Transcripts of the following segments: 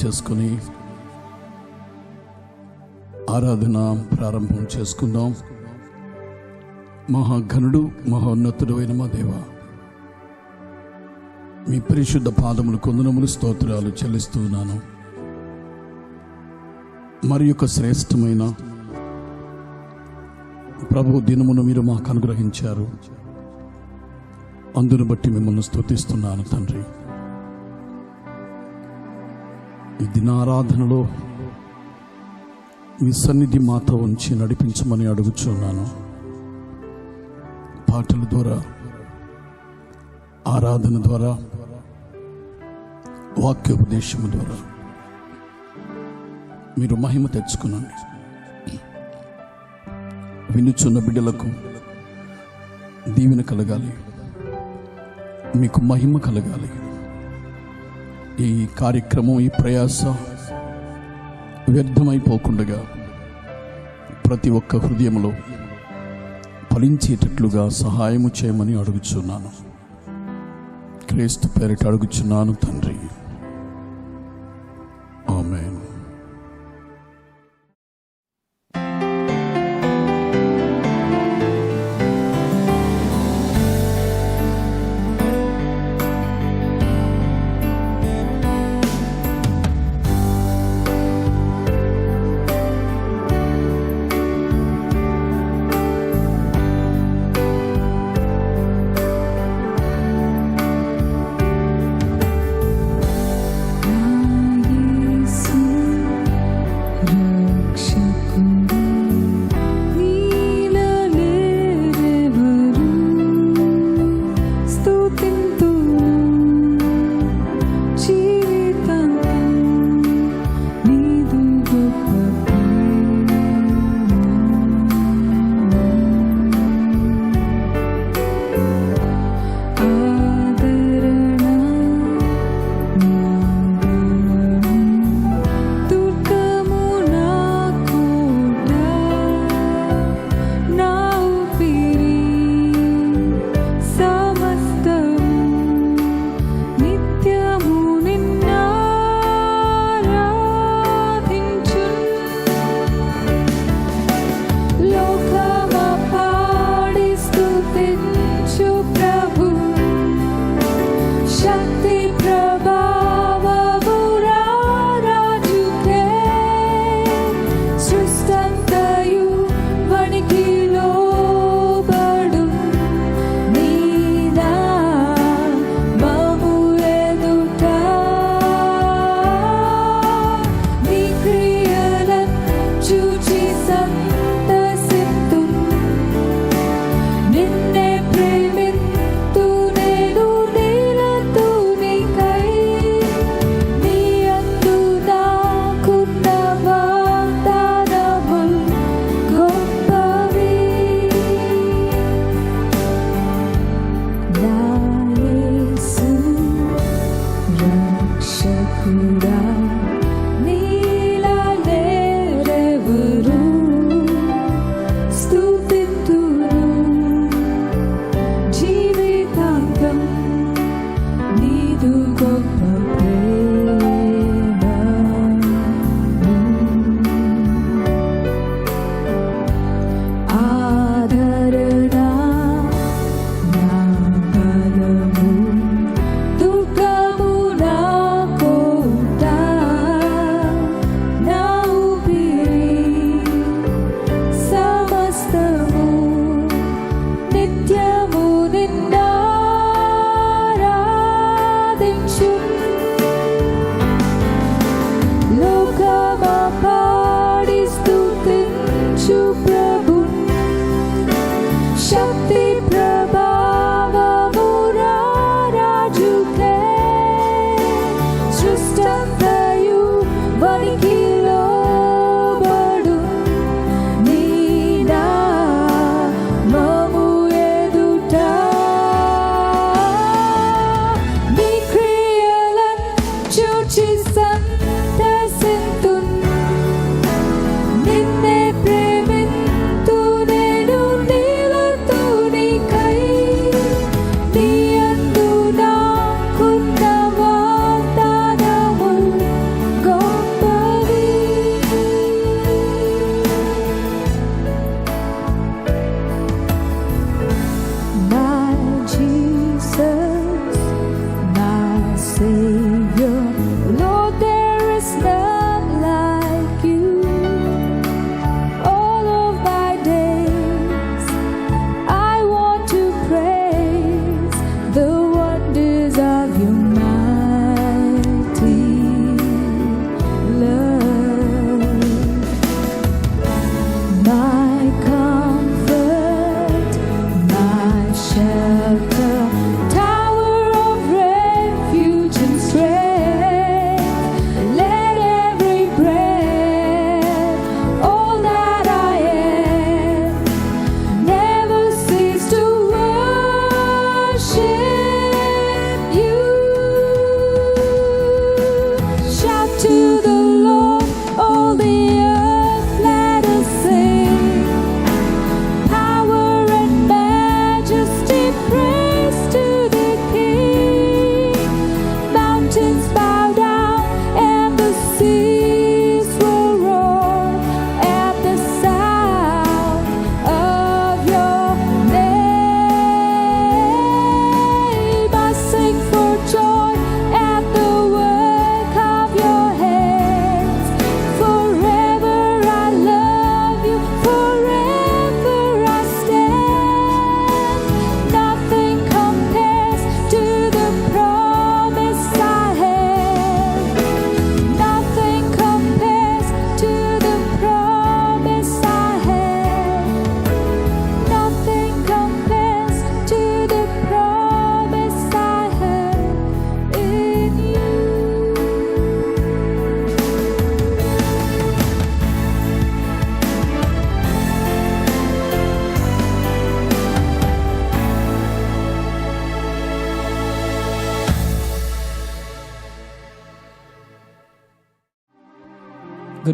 చేసుకుని ఆరాధన ప్రారంభం చేసుకుందాం. మహాఘనుడు మహోన్నతుడు అయిన మా దేవ, మీ పరిశుద్ధ పాదములు కొందనములు స్తోత్రాలు చెల్లిస్తున్నాను. మరి యొక్క శ్రేష్టమైన ప్రభు దినమును మీరు మాకు అనుగ్రహించారు. అందును బట్టి మిమ్మల్ని స్తుతిస్తున్నాను తండ్రి. ఈ దినారాధనలో మీ సన్నిధి మాతో ఉంచి నడిపించమని అడుగుచున్నాను. పాటల ద్వారా, ఆరాధన ద్వారా, వాక్యోపదేశము ద్వారా మీరు మహిమ తెచ్చుకునండి. వినుచున్న బిడ్డలకు దీవెన కలగాలి, మీకు మహిమ కలగాలి. ఈ కార్యక్రమం, ఈ ప్రయాస వ్యర్థమైపోకుండా ప్రతి ఒక్క హృదయంలో ఫలించేటట్లుగా సహాయము చేయమని అడుగుచున్నాను. క్రీస్తు పేరిట అడుగుచున్నాను తండ్రి, ఆమేన్.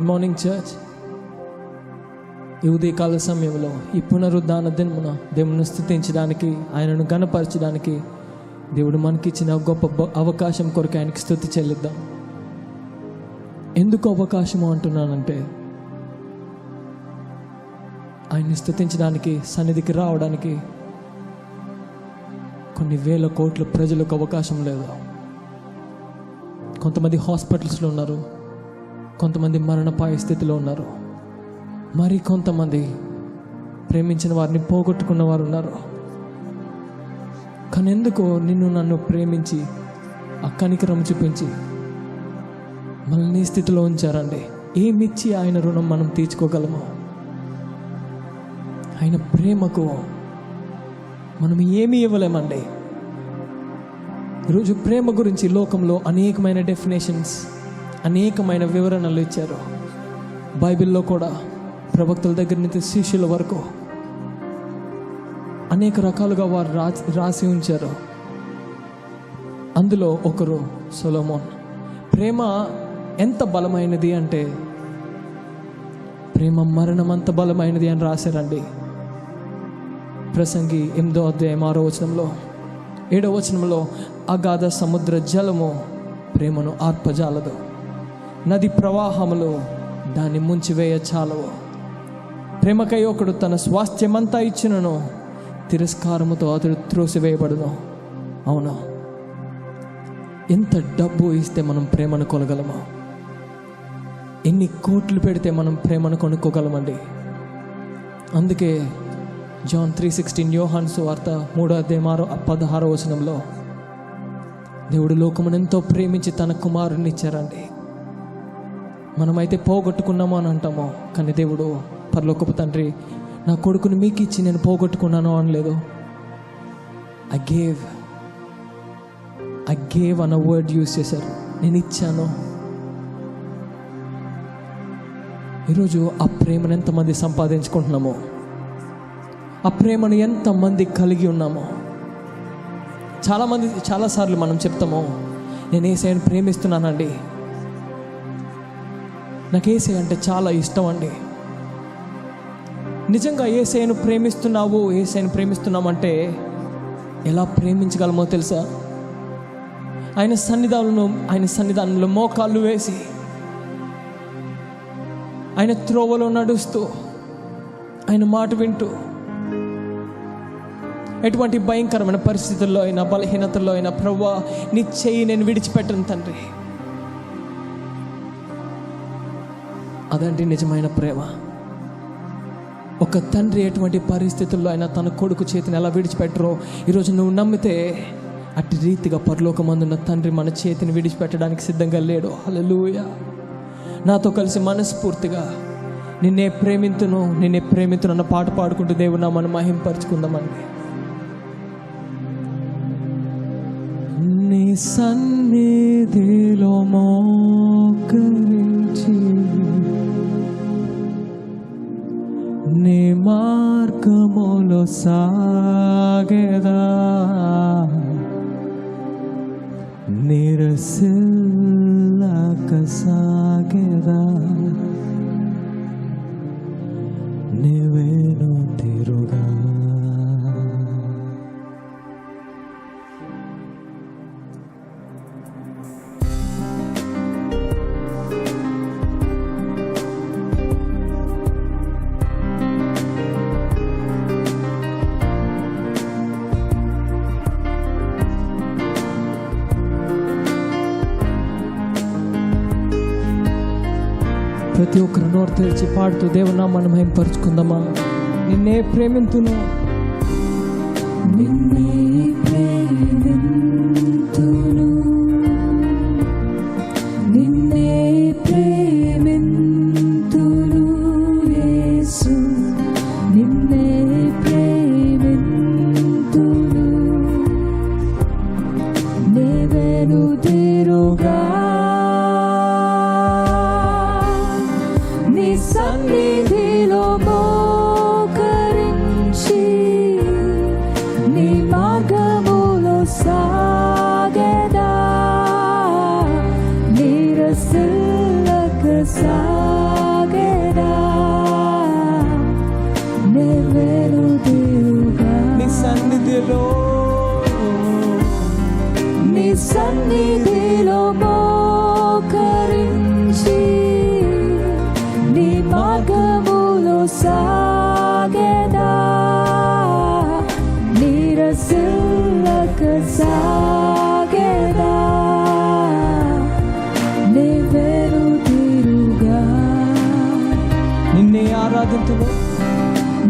Good morning church. ఈ ఉదయకాల సమయంలో ఈ పునరుద్ధాన దినమున దేవుని స్తుతించడానికి, ఆయనను ఘనపరచడానికి దేవుడు మనకిచ్చిన గొప్ప అవకాశం కొరకు ఆయనకి స్తుతి చెల్లిద్దాం. ఎందుకు అవకాశము అంటున్నానంటే, ఆయన్ని స్తుతించడానికి, సన్నిధికి రావడానికి కొన్ని వేల కోట్ల ప్రజలకు అవకాశం లేదు. కొంతమంది హాస్పిటల్స్లో ఉన్నారు, కొంతమంది మరణపాయ స్థితిలో ఉన్నారు, మరి కొంతమంది ప్రేమించిన వారిని పోగొట్టుకున్న వారు ఉన్నారు. కానీ ఎందుకో నిన్ను నన్ను ప్రేమించి ఆ కనికరం చూపించి మనల్ని ఈ స్థితిలో ఉంచారండి. ఏమిచ్చి ఆయన రుణం మనం తీర్చుకోగలము? ఆయన ప్రేమకు మనం ఏమీ ఇవ్వలేమండి. ఈరోజు ప్రేమ గురించి లోకంలో అనేకమైన డెఫినేషన్స్, అనేకమైన వివరణలు ఇచ్చారు. బైబిల్లో కూడా ప్రవక్తల దగ్గర నుంచి శిష్యుల వరకు అనేక రకాలుగా వారు రాసి ఉంచారు. అందులో ఒకరు సొలొమోన్. ప్రేమ ఎంత బలమైనది అంటే, ప్రేమ మరణం అంత బలమైనది అని రాశారండి. ప్రసంగి 8వ అధ్యాయం 6వ వచనంలో, 7వ వచనంలో, అగాధ సముద్ర జలము ప్రేమను ఆర్పజాలదు, నది ప్రవాహములు దాన్ని ముంచివేయ చాలవు. ప్రేమకై ఒకడు తన స్వాస్థ్యమంతా ఇచ్చినను, తిరస్కారముతో అతడు త్రోసివేయబడును. అవును, ఎంత డబ్బు ఇస్తే మనం ప్రేమను కొనగలమా? ఎన్ని కోట్లు పెడితే మనం ప్రేమను కొనుక్కోగలమండి? అందుకే జాన్ 3:16, యోహాను సువార్త 3వ అధ్యాయం 16వ వచనంలో, దేవుడు లోకమును ఎంతో ప్రేమించి తన కుమారుని ఇచ్చారండి. మనమైతే పోగొట్టుకున్నామో అని అంటామో, కానీ దేవుడు పరలోకపు తండ్రి నా కొడుకుని మీకు ఇచ్చి నేను పోగొట్టుకున్నాను అనలేదు. ఐ గేవ్ అన్న వర్డ్ యూజ్ చేశారు. నేను ఇచ్చాను. ఈరోజు ఆ ప్రేమను ఎంతమంది సంపాదించుకుంటున్నామో, ఆ ప్రేమను ఎంతమంది కలిగి ఉన్నామో. చాలాసార్లు మనం చెప్తాము, నేను యేసయ్యను ప్రేమిస్తున్నానండి, నాకు యేసయ్య అంటే చాలా ఇష్టం అండి. నిజంగా యేసయ్యను ప్రేమిస్తున్నామంటే ఎలా ప్రేమించగలమో తెలుసా? ఆయన సన్నిధానంలో మోకాళ్ళు వేసి, ఆయన త్రోవలో నడుస్తూ, ఆయన మాట వింటూ, ఎటువంటి భయంకరమైన పరిస్థితుల్లో అయినా, బలహీనతల్లో అయినా, ప్రభువా నీ చెయ్యి నేను విడిచిపెట్టను తండ్రి. అదంటే నిజమైన ప్రేమ. ఒక తండ్రి ఎటువంటి పరిస్థితుల్లో అయినా తన కొడుకు చేతిని ఎలా విడిచిపెట్టరో, ఈరోజు నువ్వు నమ్మితే అట్టి రీతిగా పరలోకమందున్న తండ్రి మన చేతిని విడిచిపెట్టడానికి సిద్ధంగా లేడు. హల్లెలూయా. నాతో కలిసి మనస్ఫూర్తిగా నిన్నే ప్రేమింతును అన్న పాట పాడుకుంటూ దేవుడు నామను మహింపరచుకుందామండి. నీ సన్నిధిలో మోకరించి, నీ మార్గములో సాగెదా, నిరసిల్లక సాగెదా, నీవేను తిరుగా. ప్రతి ఒక్కరు నోరు తెరిచి పాడుతూ దేవుని నామాన్ని మహిమపరుచుకుందామా. నిన్నే ప్రేమింతును, నిన్నే ప్రేమింతును, నిన్నే ప్రేమింతును యేసు, నిన్నే ప్రేమింతును, నీవేను తిరుగా, సన్నిధిలో మోకరించి, నీ మార్గములో తీరుగా నీ సన్నిధిలో నీ సన్నిధిలో మోకరించి నీ మార్గములో సాగెదా నీరసిల్లక సాగెదా నీ వెనుదిరుగా నిన్నే ఆరాధింతును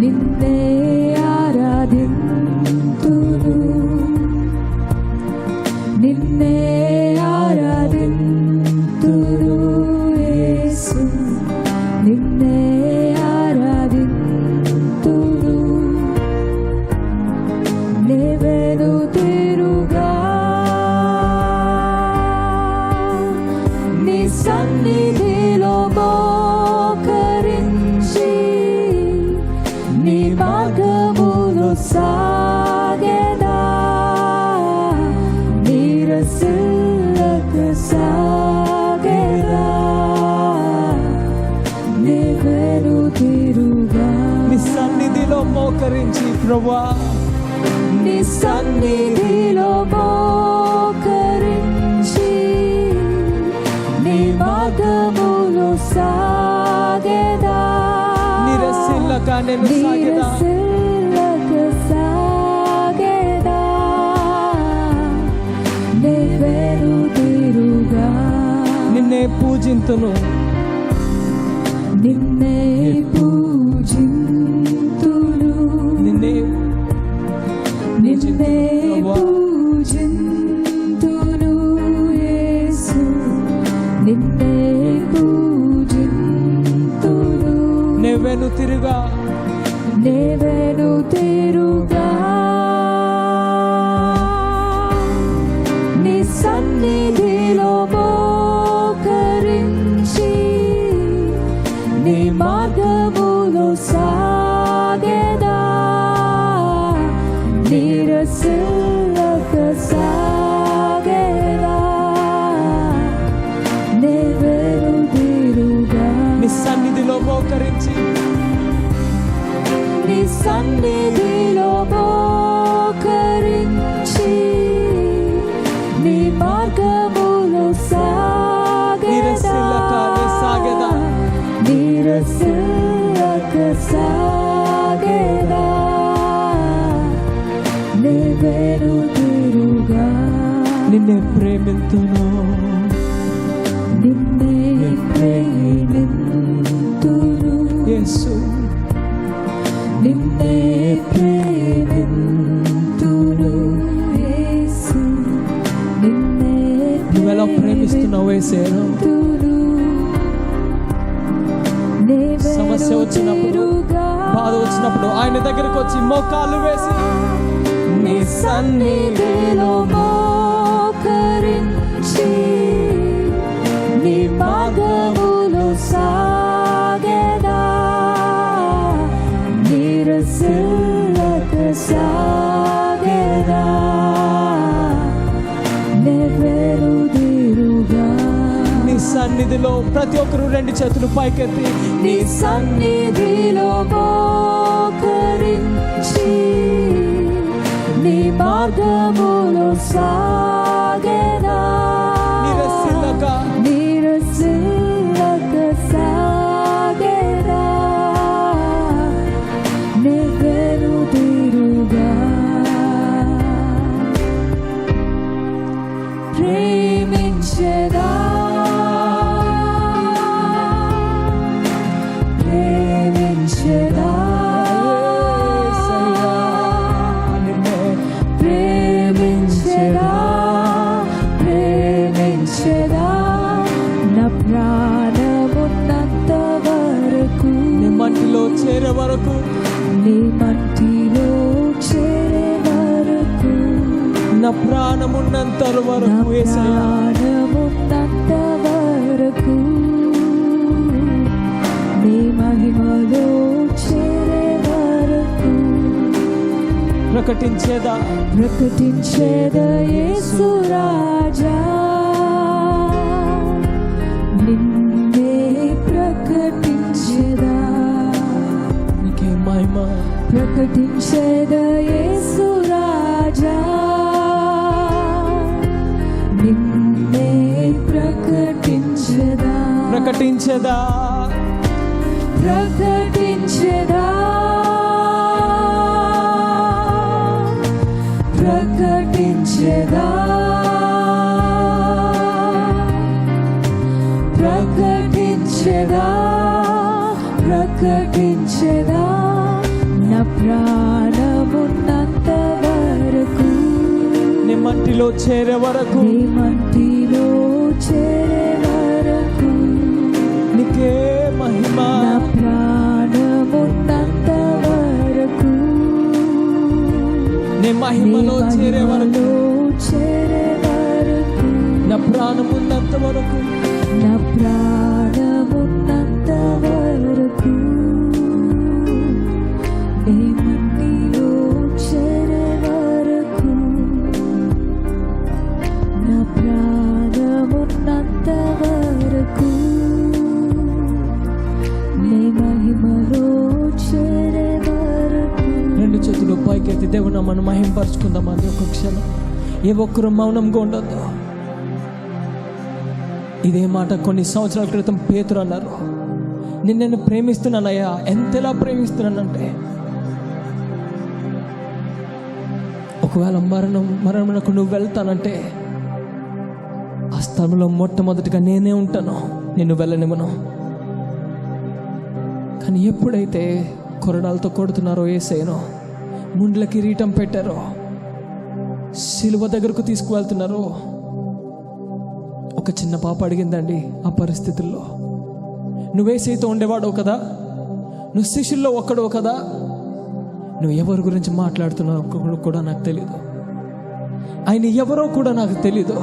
నిన్నే ఆరాధింతును నిన్నే ఆరాధింతును యేసు నిన్నే ఆరాధింతును నీ వెనుదిరుగా నీ సన్నిధిలో మోకరించి నీ మార్గములో సాగెదా నీరసిల్లక సాగెదా నీ వెనుదిరుగా నీ సన్నిధిలో మోకరించి ప్రభువా నీ సన్నిధిలో మోకరించి నీ మార్గములో సాగెదా నిరసిల్లక నేను సాగెదా నీరసిల్లక సాగెదా నీ వెనుదిరుగా నిన్నే పూజింతును నిన్నే పూజింతును నిన్నే నిన్నే ప్రభువా. పూజింతును యేసు నిన్నే పూజింతును నే వెనుతిరుగా నీ వెనుదిరుగా నీ సన్నిధిలో మోకరించి నీ మార్గములో సాగెదా నీరసిల్లక సాగెదా నీ వెనుదిరుగా నీ సన్నిధిలో మోకరించి నీ సన్నిధిలో మోకరించి నీ మార్గములో నీరసిల్లక నే సాగెదా. నీరసిల్లక సాగెదా నీ వెనుదిరుగా నిన్నే ప్రేమింతును నిన్నే ప్రేమింతును యేసు నిన్నే ప్రేమింతును యేసు నిన్నే నువ్వెలా ప్రేమిస్తున్నావు యేసేను ప్రేమింతును నీ సమస్య వచ్చినప్పుడు వెనుదిరుగా బాధ వచ్చినప్పుడు ఆయన దగ్గరకు వచ్చి మోకాళ్ళు వేసి నీ సన్నిధిలో మోకరించి నీ మార్గములో సాగెదా నీరసిల్లక సాగెదా నీ వెనుదిరుగా నీ సన్నిధిలో ప్రతి ఒక్కరు రెండు చేతులు పైకెత్తి నీ సన్నిధిలో మోకరించి నీ మార్గములో సాగెదా నీరసిల్లక నీరసిల్లక సాగెదా నీ వెనుదిరుగా ప్రేమించెదా ప్రేమించెదా యేసయ్యా, నిన్నే ప్రేమించెదా ప్రేమించెదా నా ప్రాణమున్నంత వరకు నీ మంటిలో చేరే వరకు నీ మంటిలో చేరే వరకు నా ప్రాణమున్నంత నా వరకు యేసయ్యా ప్రాణమున్నంత వరకు నీ మహిమలో చేరే వరకు ప్రకటించేదా ప్రకటించేదా యేసు రాజా నిన్నే ప్రకటించేదా నీకే మహిమ ప్రకటించేద యేసు రాజా నిన్నే ప్రకటించేదా ప్రకటించేదా ప్రకటించేదా ప్రకటించేదా ప్రకటించేదా ప్రకటించేదా నా ప్రాణమున్నంత వరకు నీ మంటిలో చేరే వరకు నీ మంటిలో చేరే వరకు నీకే మహిమ నా ప్రాణమున్నంత వరకు నీ మహిమలో చేరే వరకు చేరే వరకు నా ప్రాణమున్నంత వరకు నా ప్రాణమున్నంత వరకు నీ మంటిలో చేరే వరకు నా ప్రాణమున్నంత వరకు నీ మహిమలో చేరే వరకు. రెండు చేతులు పైకెత్తి దేవుని మనం మహింపరుచుకుందామని ఒక క్షణం ఏ ఒక్కరు మౌనంగా ఉండొద్దు. ఇదే మాట కొన్ని సంవత్సరాల క్రితం పేతురు అన్నారు, నిన్ను ప్రేమిస్తున్నానయ్యా. ఎంతలా ప్రేమిస్తున్నానంటే ఒకవేళ మరణమునకు నువ్వు వెళ్తానంటే ఆ స్థలంలో మొట్టమొదటిగా నేనే ఉంటాను, నిన్ను వెళ్ళనివ్వను. కానీ ఎప్పుడైతే కొరడాలతో కొడుతున్నారో యేసయ్యను, ముండ్ల కిరీటం పెట్టారో, సిలువ దగ్గరకు తీసుకువెళ్తున్నారో, ఒక చిన్న పాప అడిగిందండి ఆ పరిస్థితుల్లో, నువ్వేసైతే ఉండేవాడో కదా, నువ్వు శిష్యుల్లో ఒక్కడో కదా, నువ్వు ఎవరి గురించి మాట్లాడుతున్నావు కూడా నాకు తెలీదు, ఆయన ఎవరో కూడా నాకు తెలీదు.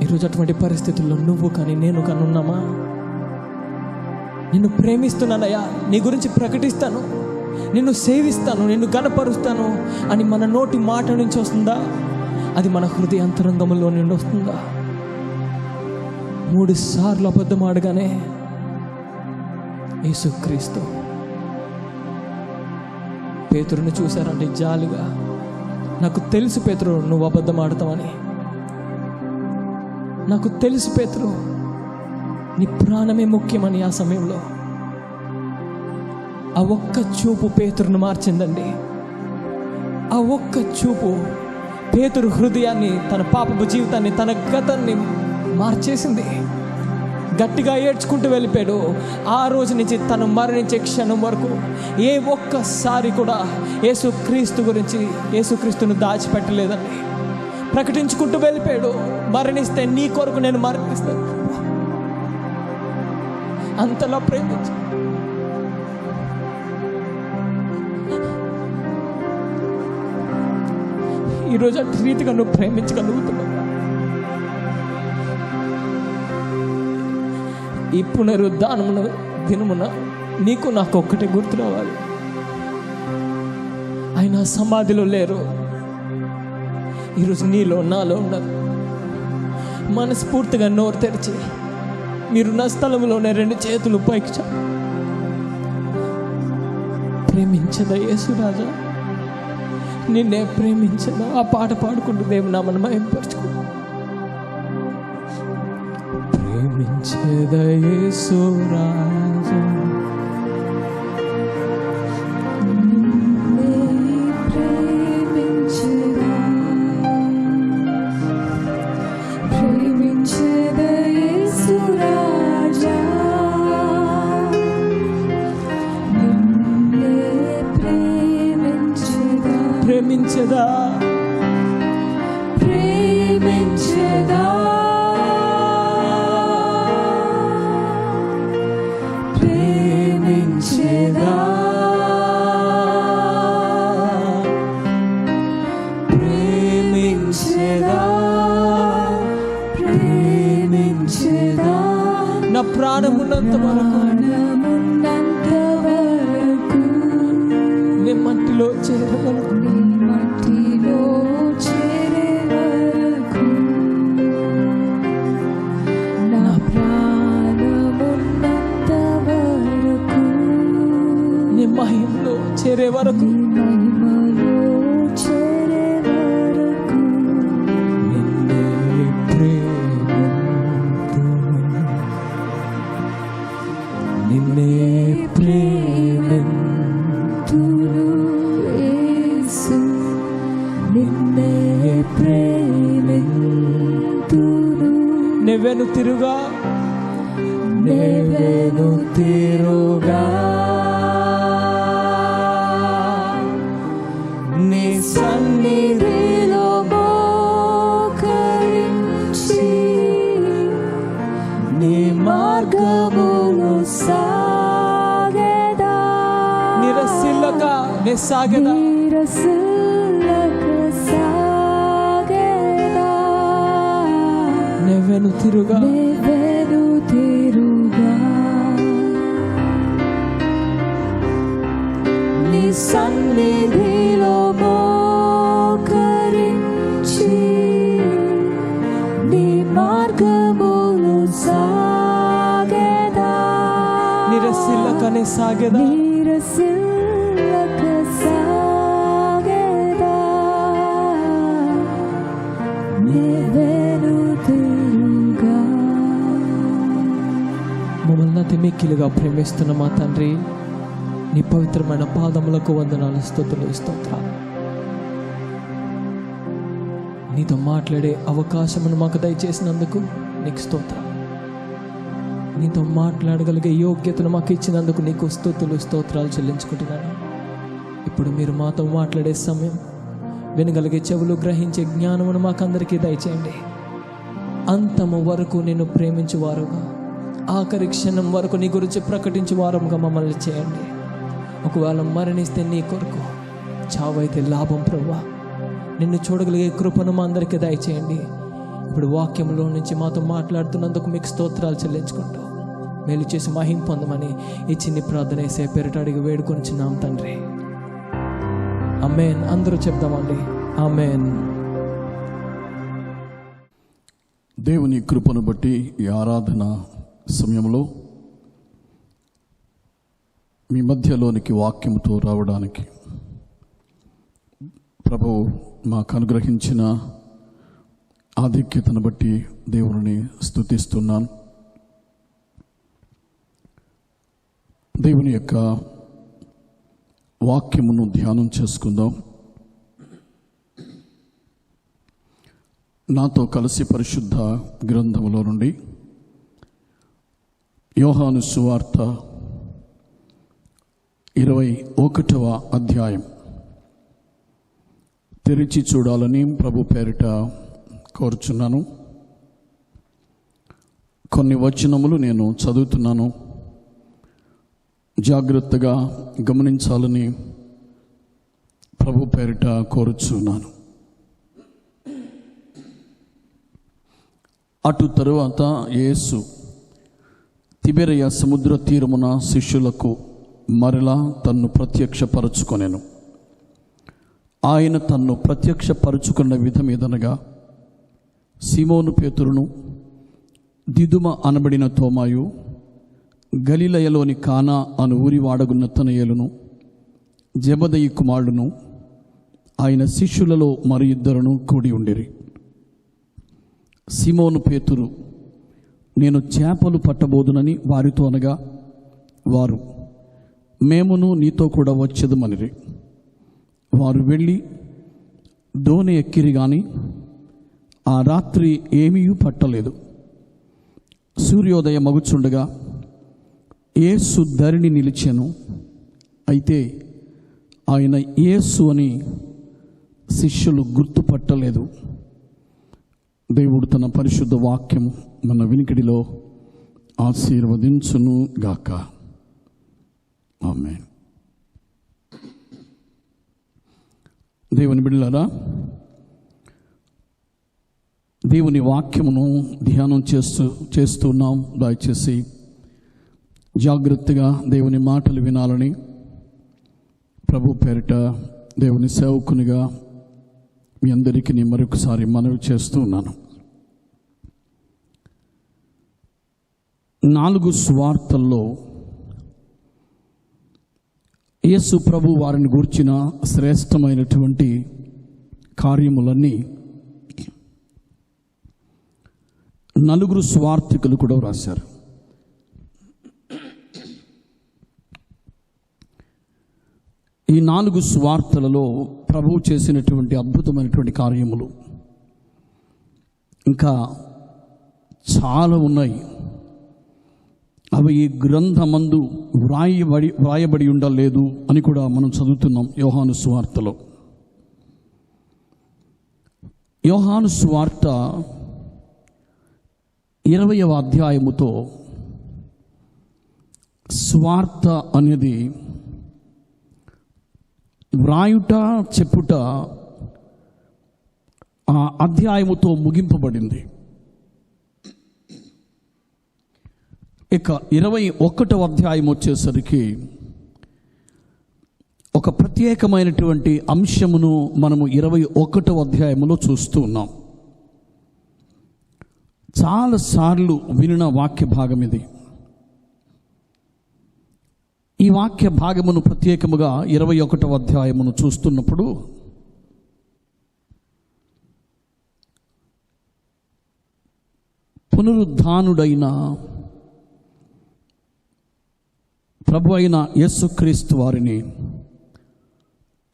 ఈరోజు అటువంటి పరిస్థితుల్లో నువ్వు కానీ నేను కానీ ఉన్నామా? నిన్ను ప్రేమిస్తున్నానయ్యా, నీ గురించి ప్రకటిస్తాను, నిన్ను సేవిస్తాను, నిన్ను గణపరుస్తాను అని మన నోటి మాట నుంచి వస్తుందా? అది మన హృదయ అంతరంగంలో నుండి వస్తుందా? 3 సార్లు అబద్ధం ఆడగానే యేసుక్రీస్తు పేతురుని చూశారంటే జాలిగా, నాకు తెలుసు పేతురు నువ్వు అబద్ధం ఆడతావని, నాకు తెలుసు పేతురు నీ ప్రాణమే ముఖ్యమని. ఆ సమయంలో ఆ ఒక్క చూపు పేతురును మార్చిందండి. ఆ ఒక్క చూపు పేతురు హృదయాన్ని, తన పాపపు జీవితాన్ని, తన గతాన్ని మార్చేసింది. గట్టిగా ఏడ్చుకుంటూ వెళ్ళిపోయాడు. ఆ రోజు నుంచి తను మరణించే క్షణం వరకు ఏ ఒక్కసారి కూడా యేసుక్రీస్తు గురించి, యేసుక్రీస్తును దాచిపెట్టలేదండి. ప్రకటించుకుంటూ వెళ్ళిపోయాడు. మరణిస్తే నీ కొరకు నేను మరణిస్తాను, అంతలా ప్రేమించు. ఈరోజు అటు రీతిగా నువ్వు ప్రేమించగలుగుతున్నావు. ఈ పునరుద్ధానమున దినమున నీకు నాకు ఒక్కటే గుర్తు రావాలి, ఆయన సమాధిలో లేరు, ఈరోజు నీలో నాలో ఉన్నారు. మనస్ఫూర్తిగా నోరు తెరిచి మీరున్న స్థలంలోనే 2 చేతులు పైకి ప్రేమించదా యేసురాజా, నిన్నే ప్రేమించదా? ఆ పాట పాడుకుంటూ దేవుని నామమును మహిమపరచుకో. ప్రేమించదా యేసురాజా, ప్రేమించదా ప్రేమించదా ప్రేమించదా ప్రేమించదా ప్రేమించదా నా ప్రాణమున్నంత వరకు నీ మట్టిలో చేరగలను. నా ప్రాణమున్నంత చేరే వరకు, మహిమలో చేరే వరకు నిన్నే ప్రేమింతును, నిన్నే ప్రేమింతును యేసు, నిన్నే ప్రేమింతును. నెవ్వెను తిరుగా, నెవ్వెను తిరుగా నీ సన్నిధిలో మోకరించి నీ మార్గమును సాగెదా, నిరసిల్లక నే సాగెదా, నిరసిల్లక సాగెదా, నెవ్వెను తిరుగా, నెవ్వెను తిరుగా నీ సన్నిధిలో మోకరించి నీ మార్గమును సాగెదా, నిరసిల్లక నే సాగెదా, నిరసిల్లక సాగెదా, నెవ్వెను తిరుగా. మమ్మల్ని అతి మిక్కిలిగా ప్రేమిస్తున్న మా తండ్రి, నీ పవిత్రమైన పాదములకు వందనాలు, స్తుతులు, స్తోత్రాలు. నీతో మాట్లాడే అవకాశమును మాకు దయచేసినందుకు నీకు స్తోత్రం. నీతో మాట్లాడగలిగే యోగ్యతను మాకు ఇచ్చినందుకు నీకు స్తుతులు, స్తోత్రాలు చెల్లించుకుంటున్నాను. ఇప్పుడు మీరు మాతో మాట్లాడే సమయం, వినగలిగే చెవులు, గ్రహించే జ్ఞానమును మాకందరికీ దయచేయండి. అంతము వరకు నిన్ను ప్రేమించువారుగా, ఆఖరి క్షణం వరకు నీ గురించి ప్రకటించే వారముగా మమ్మల్ని చేయండి. ఒకవేళ మరణిస్తే నీ కొరకు, చావైతే లాభం ప్రభువా. నిన్ను చూడగలిగే కృపను మా అందరికీ దయచేయండి. ఇప్పుడు వాక్యంలో నుంచి మాతో మాట్లాడుతున్నందుకు మీకు స్తోత్రాలు చెల్లించుకుంటూ మేలు చేసి మహిమ పొందమని ఈ చిన్ని ప్రార్థన వేసే పేరిట అడిగి వేడుకొనిచున్నాం తండ్రి. ఆమేన్. అందరూ చెప్దామండి ఆమేన్. దేవుని కృపను బట్టి ఈ ఆరాధన సమయంలో మీ మధ్యలోనికి వాక్యముతో రావడానికి ప్రభువు మాకు అనుగ్రహించిన ఆధిక్యతను బట్టి దేవుని స్తుతిస్తున్నాను. దేవుని యొక్క వాక్యమును ధ్యానం చేసుకుందాం. నాతో కలిసి పరిశుద్ధ గ్రంథములో నుండి యోహాను సువార్త 21వ అధ్యాయం తెరిచి చూడాలని ప్రభు పేరిట కోరుచున్నాను. కొన్ని వచనములు నేను చదువుతున్నాను, జాగ్రత్తగా గమనించాలని ప్రభు పేరిట కోరుచున్నాను. అటు తరువాత యేసు తిబెరయ సముద్ర తీరమున శిష్యులకు మరలా తన్ను ప్రత్యక్షపరచుకొనెను. ఆయన తన్ను ప్రత్యక్షపరచుకున్న విధమేదనగా, సీమోను పేతురును, దిదుమ అనబడిన తోమాయు, గలిలయలోని కానా అను ఊరి వాడగున్న తనయేలును, జెబెదయి కుమారుడును, ఆయన శిష్యులలో మరి ఇద్దరును కూడి ఉండిరి. సీమోను పేతురు, నేను చేపలు పట్టబోదునని వారితో అనగా, వారు, మేమును నీతో కూడా వచ్చేదమనిరి. వారు వెళ్ళి దోణి ఎక్కిరి గాని ఆ రాత్రి ఏమీ పట్టలేదు. సూర్యోదయం మగుచుండగా యేసు ధరిని నిలిచెను. అయితే ఆయన యేసు అని శిష్యులు గుర్తుపట్టలేదు. దేవుడు తన పరిశుద్ధ వాక్యం మన వినికిడిలో ఆశీర్వదించును గాక. ఆమేన్. దేవుని బిడ్డలారా, దేవుని వాక్యమును ధ్యానం చేస్తున్నాం. దయచేసి జాగ్రత్తగా దేవుని మాటలు వినాలని ప్రభు పేరిట దేవుని సేవకునిగా మీ అందరికీ నేను మరొకసారి మనవి చేస్తూ ఉన్నాను. 4 సువార్తల్లో యేసు ప్రభు వారిని గూర్చిన శ్రేష్టమైనటువంటి కార్యములన్నీ 4 సువార్తికులు కూడా వ్రాశారు. ఈ 4 సువార్తలలో ప్రభువు చేసినటువంటి అద్భుతమైనటువంటి కార్యములు ఇంకా చాలా ఉన్నాయి. అవి ఈ గ్రంథమందు వ్రాయబడి ఉండలేదు అని కూడా మనం చదువుతున్నాం యోహాను సువార్తలో. యోహాను సువార్త 20వ అధ్యాయముతో సువార్త అనేది వ్రాయుట చెప్పుట ఆ అధ్యాయముతో ముగింపబడింది. ఇక 21వ అధ్యాయం వచ్చేసరికి ఒక ప్రత్యేకమైనటువంటి అంశమును మనము 21వ అధ్యాయములో చూస్తూ ఉన్నాం. చాలాసార్లు వినిన వాక్య భాగం ఇది. ఈ వాక్య భాగమును ప్రత్యేకముగా 21వ అధ్యాయమును చూస్తున్నప్పుడు పునరుద్ధానుడైన ప్రభు అయిన యేసుక్రీస్తు వారిని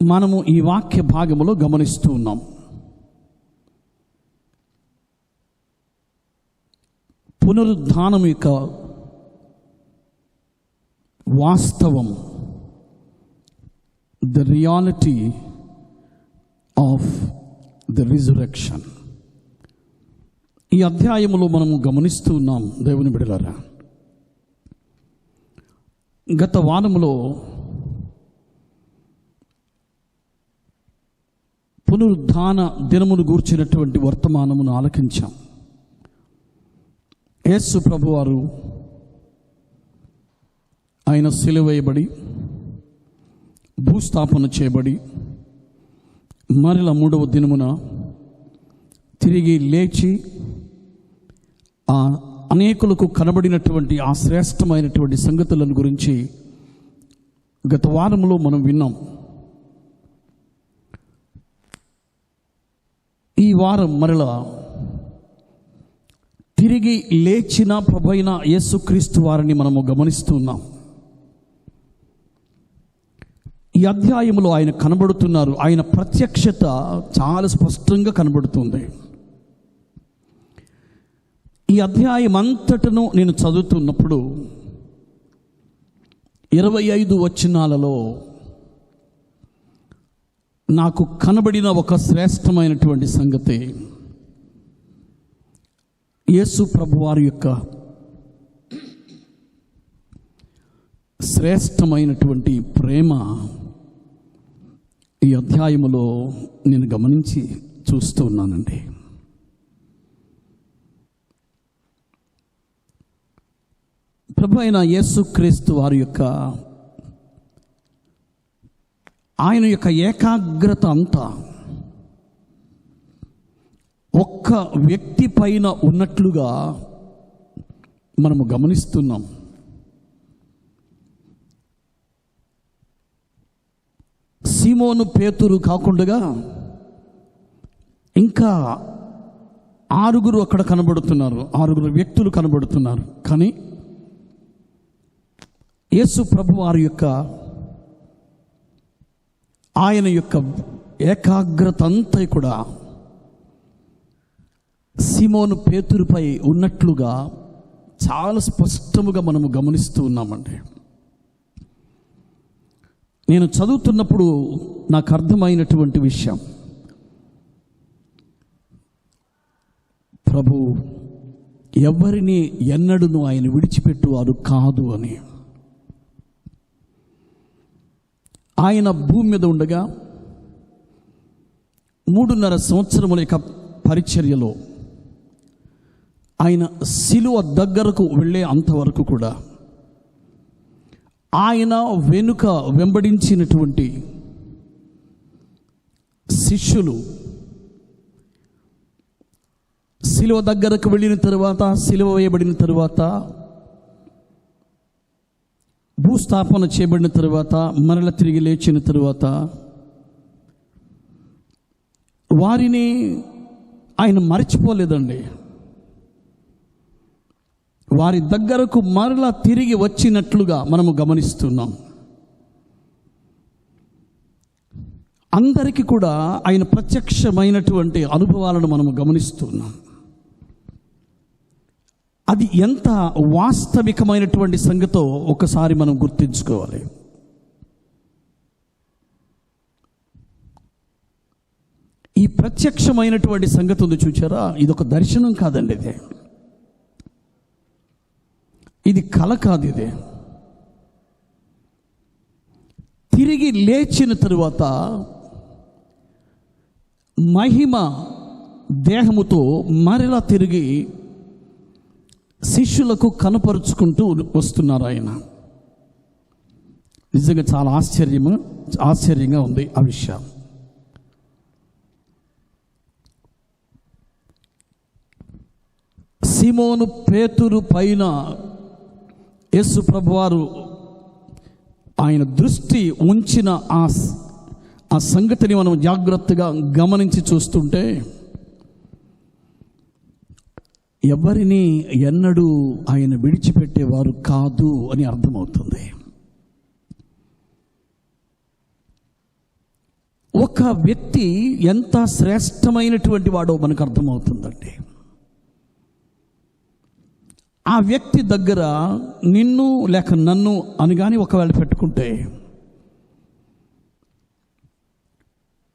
మనము ఈ వాక్య భాగములో గమనిస్తూ ఉన్నాం. పునరుద్ధానం యొక్క వాస్తవం, the reality of the resurrection, ఈ అధ్యాయములో మనము గమనిస్తూ ఉన్నాం. దేవుని బిడ్డలారా, గత వారములో పునరుద్ధాన దినమును గూర్చినటువంటి వర్తమానమును ఆలకించాం. యేసు ప్రభువారు ఆయన సిలువేయబడి భూస్థాపన చేయబడి మరల 3వ దినమున తిరిగి లేచి ఆ అనేకులకు కనబడినటువంటి ఆ శ్రేష్టమైనటువంటి సంగతులను గురించి గత వారంలో మనం విన్నాం. ఈ వారం మరలా తిరిగి లేచిన ప్రభువైన యేసుక్రీస్తు వారిని మనము గమనిస్తున్నాం. ఈ అధ్యాయములో ఆయన కనబడుతున్నారు. ఆయన ప్రత్యక్షత చాలా స్పష్టంగా కనబడుతుంది. ఈ అధ్యాయం అంతటను నేను చదువుతున్నప్పుడు 25 వచనాలలో నాకు కనబడిన ఒక శ్రేష్టమైనటువంటి సంగతి, యేసు ప్రభువారి యొక్క శ్రేష్టమైనటువంటి ప్రేమ ఈ అధ్యాయములో నేను గమనించి చూస్తూ ఉన్నానండి. ప్రభు అయిన యేసుక్రీస్తు వారి యొక్క ఆయన యొక్క ఏకాగ్రత అంతా ఒక్క వ్యక్తి పైన ఉన్నట్లుగా మనము గమనిస్తున్నాం. సీమోను పేతురు కాకుండా ఇంకా 6 అక్కడ కనబడుతున్నారు. 6 వ్యక్తులు కనబడుతున్నారు. కానీ యేసు ప్రభు వారి యొక్క ఆయన యొక్క ఏకాగ్రత అంతా కూడా సీమోను పేతురుపై ఉన్నట్లుగా చాలా స్పష్టముగా మనము గమనిస్తూ ఉన్నామండి. నేను చదువుతున్నప్పుడు నాకు అర్థమైనటువంటి విషయం, ప్రభు ఎవరిని ఎన్నడూను ఆయన విడిచిపెట్టువారు కాదు అని. ఆయన భూమి మీద ఉండగా 3.5 సంవత్సరముల యొక్క పరిచర్యలో ఆయన సిలువ దగ్గరకు వెళ్ళే అంతవరకు కూడా ఆయన వెనుక వెంబడించినటువంటి శిష్యులు సిలువ దగ్గరకు వెళ్ళిన తరువాత, సిలువ వేయబడిన తరువాత భూస్థాపన చేయబడిన తరువాత, మరల తిరిగి లేచిన తరువాత వారిని ఆయన మర్చిపోలేదండి. వారి దగ్గరకు మరలా తిరిగి వచ్చినట్లుగా మనము గమనిస్తున్నాం. అందరికీ కూడా ఆయన ప్రత్యక్షమైనటువంటి అనుభవాలను మనము గమనిస్తున్నాం. అది ఎంత వాస్తవికమైనటువంటి సంగతో ఒకసారి మనం గుర్తించుకోవాలి. ఈ ప్రత్యక్షమైనటువంటి సంగతి ఉంది చూచారా, ఇది ఒక దర్శనం కాదండి, ఇది కల కాదు. ఇది తిరిగి లేచిన తరువాత మహిమ దేహముతో మరలా తిరిగి శిష్యులకు కనపరుచుకుంటూ వస్తున్నారు ఆయన. నిజంగా చాలా ఆశ్చర్యంగా ఉంది ఆ విషయం. సీమోను పేతురు పైన యేసు ప్రభువారు ఆయన దృష్టి ఉంచిన ఆ సంగతిని మనం జాగ్రత్తగా గమనించి చూస్తుంటే ఎవరిని ఎన్నడూ ఆయన విడిచిపెట్టేవారు కాదు అని అర్థమవుతుంది. ఒక వ్యక్తి ఎంత శ్రేష్టమైనటువంటి వాడో మనకు అర్థమవుతుందండి. ఆ వ్యక్తి దగ్గర నిన్ను లేక నన్ను అని కానీ ఒకవేళ పెట్టుకుంటే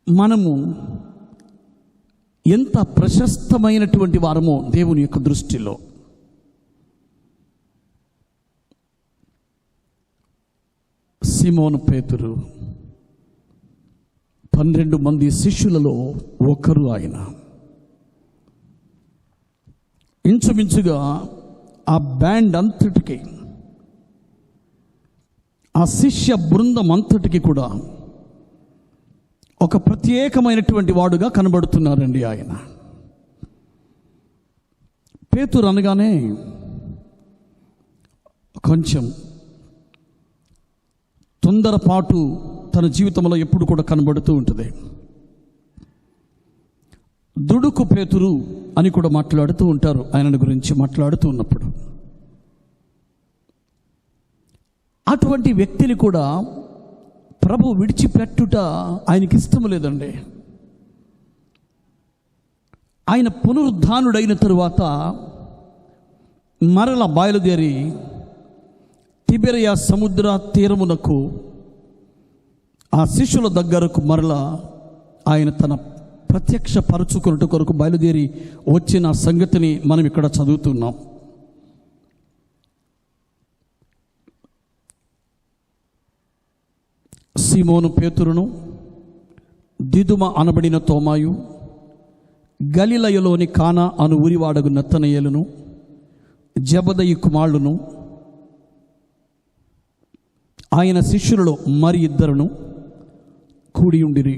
మనము ఎంత ప్రశస్తమైనటువంటి వారమో దేవుని యొక్క దృష్టిలో. సీమోను పేతురు 12 మంది శిష్యులలో ఒకరు ఆయన. ఇంచుమించుగా ఆ బ్యాండ్ అంతటికి, ఆ శిష్య బృందం అంతటికి కూడా ఒక ప్రత్యేకమైనటువంటి వాడుగా కనబడుతున్నారండి ఆయన. పేతురు అనగానే కొంచెం తొందరపాటు తన జీవితంలో ఎప్పుడు కూడా కనబడుతూ ఉంటుంది. దుడుకు పేతురు అని కూడా మాట్లాడుతూ ఉంటారు ఆయనను గురించి మాట్లాడుతూ ఉన్నప్పుడు. అటువంటి వ్యక్తిని కూడా ప్రభు విడిచిపెట్టుట ఆయనకి ఇష్టం లేదండి. ఆయన పునరుద్ధానుడైన తరువాత మరల బయలుదేరి తిబెరియా సముద్ర తీరమునకు ఆ శిష్యుల దగ్గరకు మరలా ఆయన తన ప్రత్యక్ష పరచుకున్నట్టు కొరకు బయలుదేరి వచ్చిన సంగతిని మనం ఇక్కడ చదువుతున్నాం. సీమోను పేతురును, దిదుమ అనబడిన తోమాయు, గలిలయలోని కానా అను ఊరివాడగు నత్తనయేలును, జబదయి కుమారులను, ఆయన శిష్యులలో మరి 2 కూడి ఉండిరి.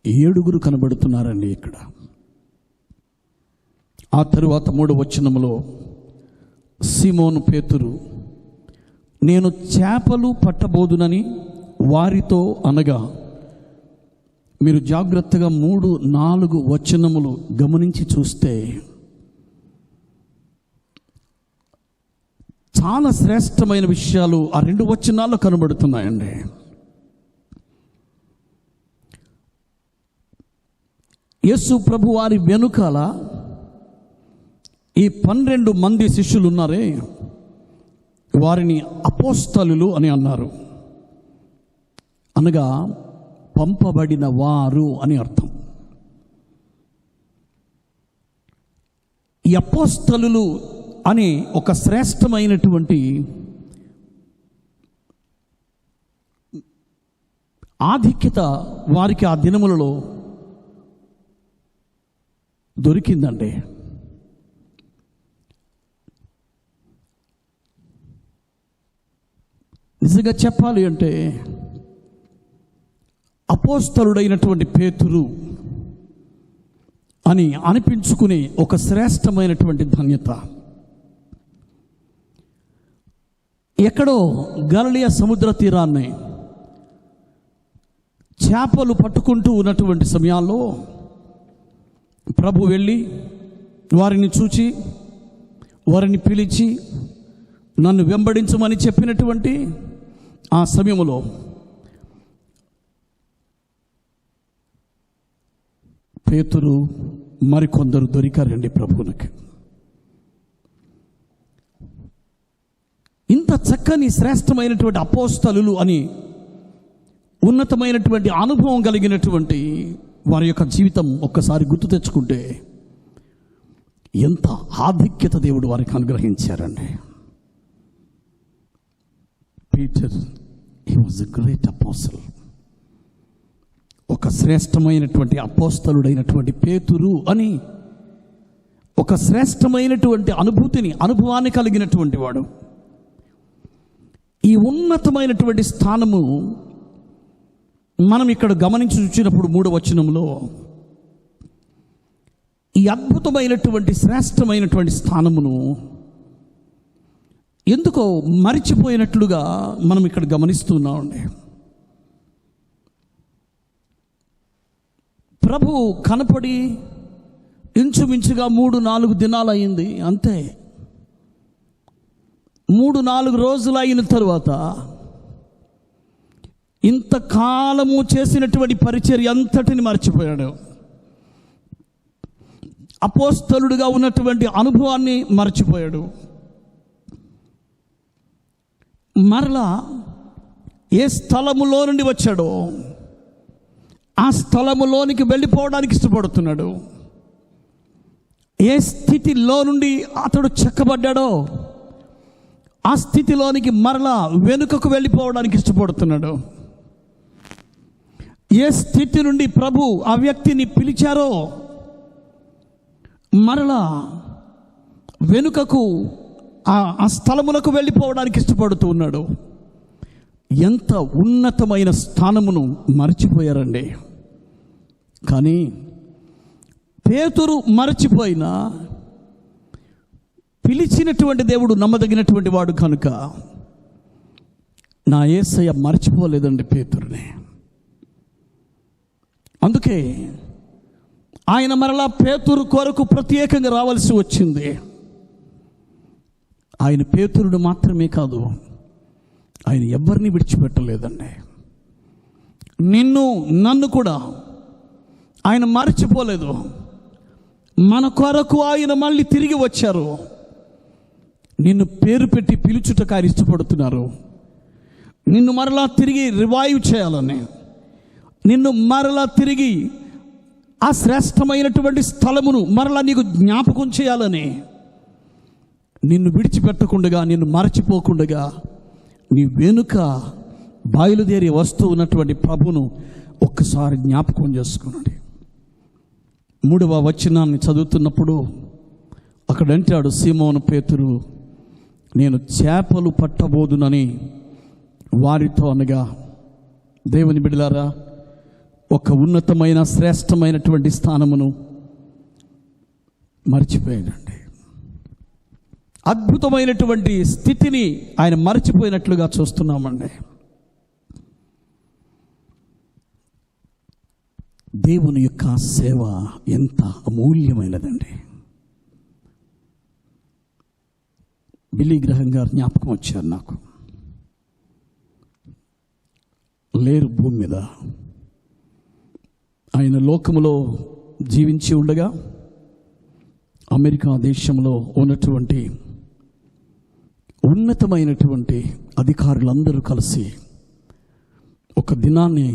7 కనబడుతున్నారండి ఇక్కడ. ఆ తరువాత 3వ వచనములో సీమోను పేతురు, నేను చేపలు పట్టబోదునని వారితో అనగా, మీరు జాగ్రత్తగా 3-4 వచనములు గమనించి చూస్తే చాలా శ్రేష్టమైన విషయాలు ఆ 2 వచనాల్లో కనబడుతున్నాయండి. యేసు ప్రభు వారి వెనుకాల ఈ 12 మంది శిష్యులు ఉన్నారే, వారిని అపోస్తలులు అని అన్నారు. అనగా పంపబడిన వారు అని అర్థం. ఈ అపోస్తలులు అనే ఒక శ్రేష్టమైనటువంటి ఆధిక్యత వారికి ఆ దినములలో దొరికిందండి. నిజంగా చెప్పాలి అంటే అపోస్తలుడైనటువంటి పేతురు అని అనిపించుకునే ఒక శ్రేష్టమైనటువంటి ధన్యత. ఎక్కడో గలిలయ సముద్ర తీరాన్ని చేపలు పట్టుకుంటూ ఉన్నటువంటి సమయాల్లో ప్రభు వెళ్ళి వారిని చూచి వారిని పిలిచి నన్ను వెంబడించమని చెప్పినటువంటి ఆ సమయంలో పేతురు మరికొందరు దొరికారండి ప్రభువునికి. ఇంత చక్కని శ్రేష్టమైనటువంటి అపోస్తలులు అని ఉన్నతమైనటువంటి అనుభవం కలిగినటువంటి వారి యొక్క జీవితం ఒక్కసారి గుర్తు తెచ్చుకుంటే ఎంత ఆధిక్యత దేవుడు వారికి అనుగ్రహించారండి. Peter he was a great apostle. ఒక శ్రేష్టమైనటువంటి అపోస్తలుడైనటువంటి పేతురు అని ఒక శ్రేష్టమైనటువంటి అనుభవాన్ని కలిగినటువంటి వాడు. ఈ ఉన్నతమైనటువంటి స్థానము మనం ఇక్కడ గమనించి చూసినప్పుడు 3వ వచనంలో ఈ అద్భుతమైనటువంటి శ్రేష్టమైనటువంటి స్థానమును ఎందుకో మరిచిపోయినట్లుగా మనం ఇక్కడ గమనిస్తున్నామండి. ప్రభు కనపడి ఇంచుమించుగా 3-4 దినాలు అయింది, అంతే. 3-4 రోజులు అయిన తరువాత ఇంతకాలము చేసినటువంటి పరిచర్య అంతటిని మర్చిపోయాడు. అపోస్తలుడిగా ఉన్నటువంటి అనుభవాన్ని మర్చిపోయాడు. మరలా ఏ స్థలములో నుండి వచ్చాడో ఆ స్థలములోనికి వెళ్ళిపోవడానికి ఇష్టపడుతున్నాడు. ఏ స్థితిలో నుండి అతడు చెక్కబడ్డాడో ఆ స్థితిలోనికి మరలా వెనుకకు వెళ్ళిపోవడానికి ఇష్టపడుతున్నాడు. ఏ స్థితి నుండి ప్రభు ఆ వ్యక్తిని పిలిచారో మరలా వెనుకకు ఆ స్థలములకు వెళ్ళిపోవడానికి ఇష్టపడుతూ ఉన్నాడు. ఎంత ఉన్నతమైన స్థానమును మర్చిపోయారండి. కానీ పేతురు మరచిపోయినా పిలిచినటువంటి దేవుడు నమ్మదగినటువంటి వాడు కనుక నా యేసయ్య మర్చిపోలేదండి పేతురుని. అందుకే ఆయన మరలా పేతురు కొరకు ప్రత్యేకంగా రావాల్సి వచ్చింది. ఆయన పేతురుడు మాత్రమే కాదు, ఆయన ఎవరిని విడిచిపెట్టలేదండి. నన్ను కూడా ఆయన మర్చిపోలేదు. మన కొరకు ఆయన మళ్ళీ తిరిగి వచ్చారు. నిన్ను పేరు పెట్టి పిలుచుటకు ఆయన ఇష్టపడుతున్నారు. నిన్ను మరలా తిరిగి రివైవ్ చేయాలని, నిన్ను మరలా తిరిగి ఆ శ్రేష్టమైనటువంటి స్థలమును మరలా నీకు జ్ఞాపకం చేయాలని, నిన్ను విడిచిపెట్టకుండా, నిన్ను మరచిపోకుండా నీ వెనుక బయలుదేరి వస్తూ ఉన్నటువంటి ప్రభును ఒక్కసారి జ్ఞాపకం చేసుకున్నాడు. 3వ వచనాన్ని చదువుతున్నప్పుడు అక్కడ అంటాడు, సీమోను పేతురు నేను చేపలు పట్టబోదునని వారితో అనగా, దేవుని బిడ్డలారా, ఒక ఉన్నతమైన శ్రేష్టమైనటువంటి స్థానమును మర్చిపోయాడండి. అద్భుతమైనటువంటి స్థితిని ఆయన మర్చిపోయినట్లుగా చూస్తున్నామండి. దేవుని యొక్క సేవ ఎంత అమూల్యమైనదండి. బిల్లీ గ్రహం గారు జ్ఞాపకం వచ్చారు నాకు. లేరు భూమి మీద, ఆయన లోకములో జీవించి ఉండగా అమెరికా దేశంలో ఉన్నటువంటి ఉన్నతమైనటువంటి అధికారులందరూ కలిసి ఒక దినాన్ని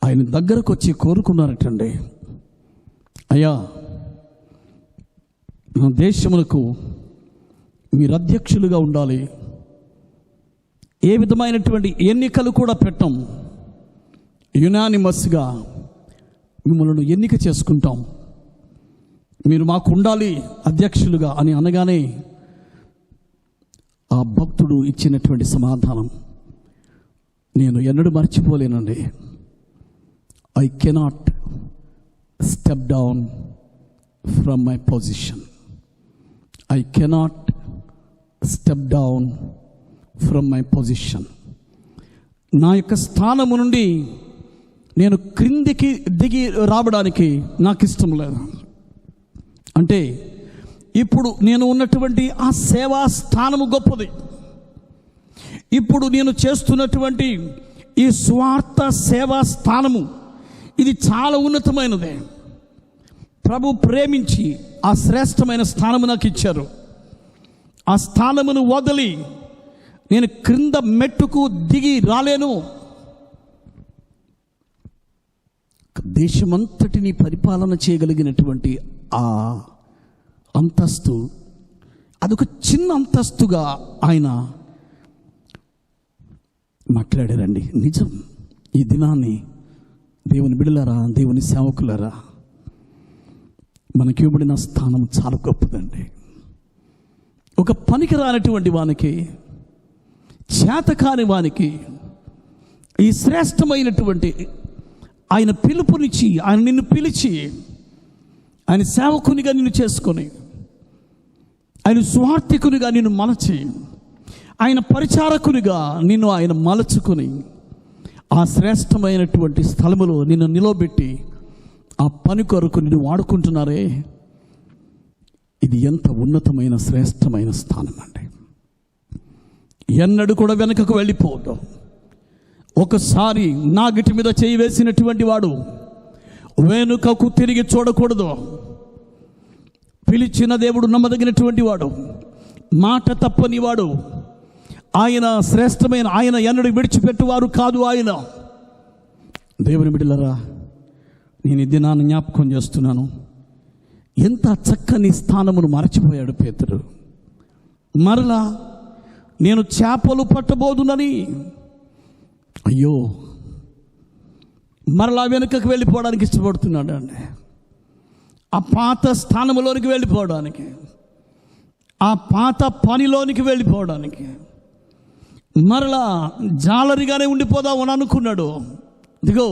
ఆయన దగ్గరకు వచ్చి కోరుకున్నారటండి, అయ్యా నా దేశములకు మీరు అధ్యక్షులుగా ఉండాలి, ఏ విధమైనటువంటి ఎన్నికలు కూడా పెట్టం, యునానిమస్గా మిమ్మల్ని ఎన్నిక చేసుకుంటాం, మీరు మాకు ఉండాలి అధ్యక్షులుగా అని అనగానే ఆ భక్తుడు ఇచ్చినటువంటి సమాధానం నేను ఎన్నడూ మర్చిపోలేనండి. I cannot step down from my position, I cannot step down from my position. నా యొక్క స్థానము నుండి నేను క్రిందికి దిగి రావడానికి నాకు ఇష్టం లేదు. అంటే ఇప్పుడు నేను ఉన్నటువంటి ఆ సేవా స్థానము గొప్పది. ఇప్పుడు నేను చేస్తున్నటువంటి ఈ స్వార్థ సేవా స్థానము ఇది చాలా ఉన్నతమైనదే. ప్రభు ప్రేమించి ఆ శ్రేష్టమైన స్థానము నాకు ఇచ్చారు. ఆ స్థానమును వదిలి నేను క్రింద మెట్టుకు దిగి రాలేను. దేశమంతటిని పరిపాలన చేయగలిగినటువంటి ఆ అంతస్తు అదొక చిన్న అంతస్తుగా ఆయన మాట్లాడారండి. నిజం. ఈ దినాన్ని దేవుని బిడ్డలారా, దేవుని సేవకులారా, మనకి ఇవ్వబడిన స్థానం చాలా గొప్పదండి. ఒక పనికి రానటువంటి వానికి, చేతకాని వానికి ఈ శ్రేష్టమైనటువంటి ఆయన పిలుపునిచ్చి, ఆయన నిన్ను పిలిచి, ఆయన సేవకునిగా నిన్ను చేసుకొని, ఆయన స్వార్థికునిగా నిన్ను మలచి, ఆయన పరిచారకునిగా నిన్ను ఆయన మలచుకొని, ఆ శ్రేష్టమైనటువంటి స్థలములో నిన్ను నిలబెట్టి ఆ పని కొరకు నిన్ను వాడుకుంటున్నారే, ఇది ఎంత ఉన్నతమైన శ్రేష్టమైన స్థానం అండి. ఎన్నడూ కూడా వెనుకకు వెళ్ళిపోదు. ఒకసారి నాగిటి మీద చేయి వేసినటువంటి వాడు వెనుకకు తిరిగి చూడకూడదు. పిలిచిన దేవుడు నమ్మదగినటువంటి వాడు, మాట తప్పని వాడు. ఆయన శ్రేష్టమైన, ఆయన ఎన్నడూ విడిచిపెట్టువారు కాదు ఆయన. దేవుని బిడ్డలారా, నేను ఈ దినాన్ని జ్ఞాపకం చేస్తున్నాను. ఎంత చక్కని స్థానమును మరచిపోయాడు పేతురు. మరలా నేను చేపలు పట్టబోదునని, అయ్యో, మరలా వెనుకకు వెళ్ళిపోవడానికి ఇష్టపడుతున్నాడు అండి. ఆ పాత స్థానంలోనికి వెళ్ళిపోవడానికి, ఆ పాత పనిలోనికి వెళ్ళిపోవడానికి, మరలా జాలరిగానే ఉండిపోదామని అనుకున్నాడు. ఇదిగో,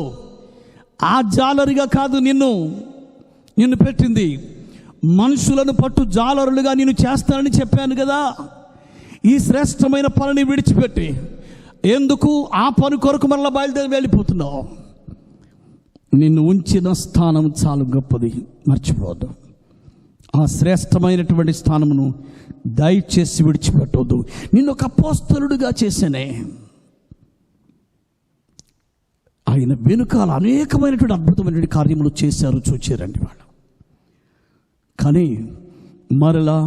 ఆ జాలరిగా కాదు నిన్ను పెట్టింది. మనుషులను పట్టు జాలరులుగా నేను చేస్తానని చెప్పాను కదా. ఈ శ్రేష్టమైన పనిని విడిచిపెట్టి ఎందుకు ఆ పని కొరకు మరలా బయలుదేరి వెళ్ళిపోతున్నావు? నిన్ను ఉంచిన స్థానం చాలా గొప్పది, మర్చిపోవద్దు. ఆ శ్రేష్టమైనటువంటి స్థానమును దయచేసి విడిచిపెట్టవద్దు. నిన్ను ఒక అపోస్తలుడిగా చేశానే. ఆయన వెనుకాల అనేకమైనటువంటి అద్భుతమైనటువంటి కార్యములు చేశారు, చూచారండి వాళ్ళు. కానీ మరలా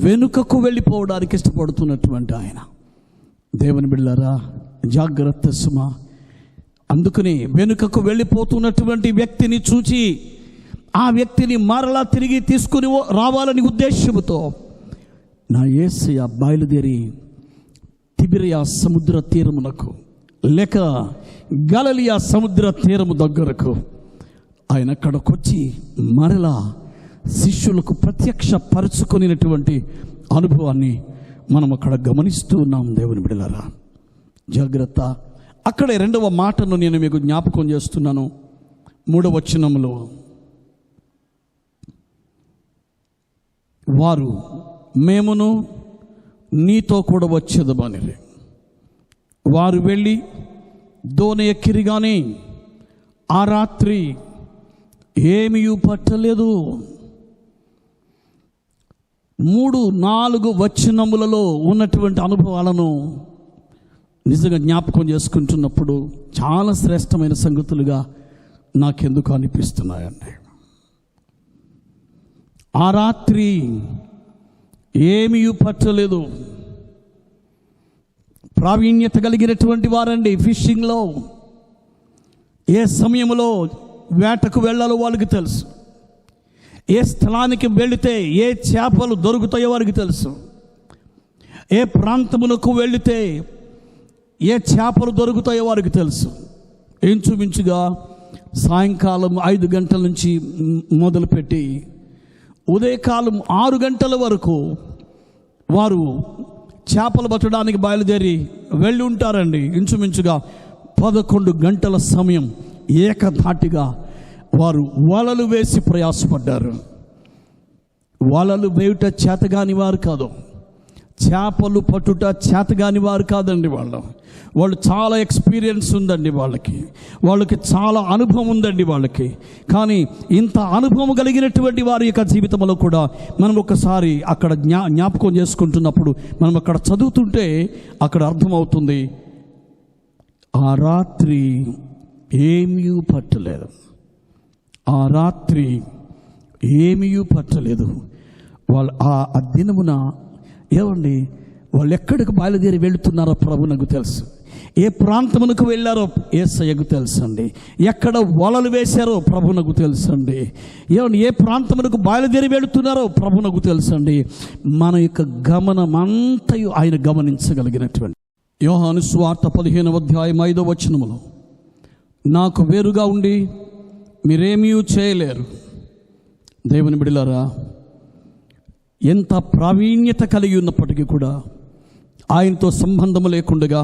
వెనుకకు వెళ్ళిపోవడానికి ఇష్టపడుతున్నటువంటి ఆయన. దేవుని బిడ్డలారా, జాగ్రత్త సుమా. అందుకని వెనుకకు వెళ్ళిపోతున్నటువంటి వ్యక్తిని చూచి ఆ వ్యక్తిని మరలా తిరిగి తీసుకుని రావాలని ఉద్దేశంతో నా యేసయ్య బయలుదేరి తిబిరియా సముద్ర తీరమునకు, లేక గలిలయ సముద్ర తీరము దగ్గరకు ఆయన అక్కడికి వచ్చి మరలా శిష్యులకు ప్రత్యక్ష పరుచుకునేటువంటి అనుభవాన్ని మనం అక్కడ గమనిస్తూ ఉన్నాం. దేవుని బిడ్డలారా, జాగ్రత్త. అక్కడే రెండవ మాటను నేను మీకు జ్ఞాపకం చేస్తున్నాను. 3వ వచనంలో, వారు మేమును నీతో కూడా వచ్చేదమని. వారు వెళ్ళి దోణి ఎక్కిరి కానీ ఆ రాత్రి ఏమీ పట్టలేదు. 3-4 వచనములలో ఉన్నటువంటి అనుభవాలను నిజంగా జ్ఞాపకం చేసుకుంటున్నప్పుడు చాలా శ్రేష్టమైన సంగతులుగా నాకెందుకు అనిపిస్తున్నాయండి. ఆ రాత్రి ఏమీ పట్టలేదు. ప్రావీణ్యత కలిగినటువంటి వారండి ఫిషింగ్లో. ఏ సమయంలో వేటకు వెళ్ళాలో వాళ్ళకి తెలుసు. ఏ స్థలానికి వెళితే ఏ చేపలు దొరుకుతాయో వారికి తెలుసు. ఏ ప్రాంతమునకు వెళితే ఏ చేపలు దొరుకుతాయో వారికి తెలుసు. ఇంచుమించుగా సాయంకాలం 5 గంటల నుంచి మొదలుపెట్టి ఉదయకాలం 6 గంటల వరకు వారు చేపలు పట్టడానికి బయలుదేరి వెళ్ళి ఉంటారండి. ఇంచుమించుగా 11 గంటల సమయం ఏకధాటిగా వారు వలలు వేసి ప్రయాసపడ్డారు. వలలు వేయుట చేతగాని వారు కాదు, చేపలు పట్టుట చేతగాని వారు కాదండి. వాళ్ళు చాలా ఎక్స్పీరియన్స్ ఉందండి, వాళ్ళకి చాలా అనుభవం ఉందండి వాళ్ళకి. కానీ ఇంత అనుభవం కలిగినటువంటి వారి యొక్క జీవితంలో కూడా మనం ఒకసారి అక్కడ జ్ఞాపకం చేసుకుంటున్నప్పుడు, మనం అక్కడ చదువుతుంటే అక్కడ అర్థమవుతుంది, ఆ రాత్రి ఏమీ పట్టలేదు, ఆ రాత్రి ఏమీ పట్టలేదు. వాళ్ళు ఆ దినమున ఏమండి, వాళ్ళు ఎక్కడికి బయలుదేరి వెళుతున్నారో ప్రభునకు తెలుసు. ఏ ప్రాంతమునకు వెళ్ళారో యేసయ్యకు తెలుసండి. ఎక్కడ వలలు వేశారో ప్రభునకు తెలుసండి. ఏమండి, ఏ ప్రాంతమునకు బయలుదేరి వెళుతున్నారో ప్రభునకు తెలుసండి. మన యొక్క గమనం అంతయు ఆయన గమనించగలిగినటువంటి. యోహాను సువార్త 15వ అధ్యాయం 5వ వచనములో, నాకు వేరుగా ఉండి మీరేమీ చేయలేరు. దేవుని బిడ్డలారా, ఎంత ప్రావీణ్యత కలిగి ఉన్నప్పటికీ కూడా ఆయనతో సంబంధం లేకుండా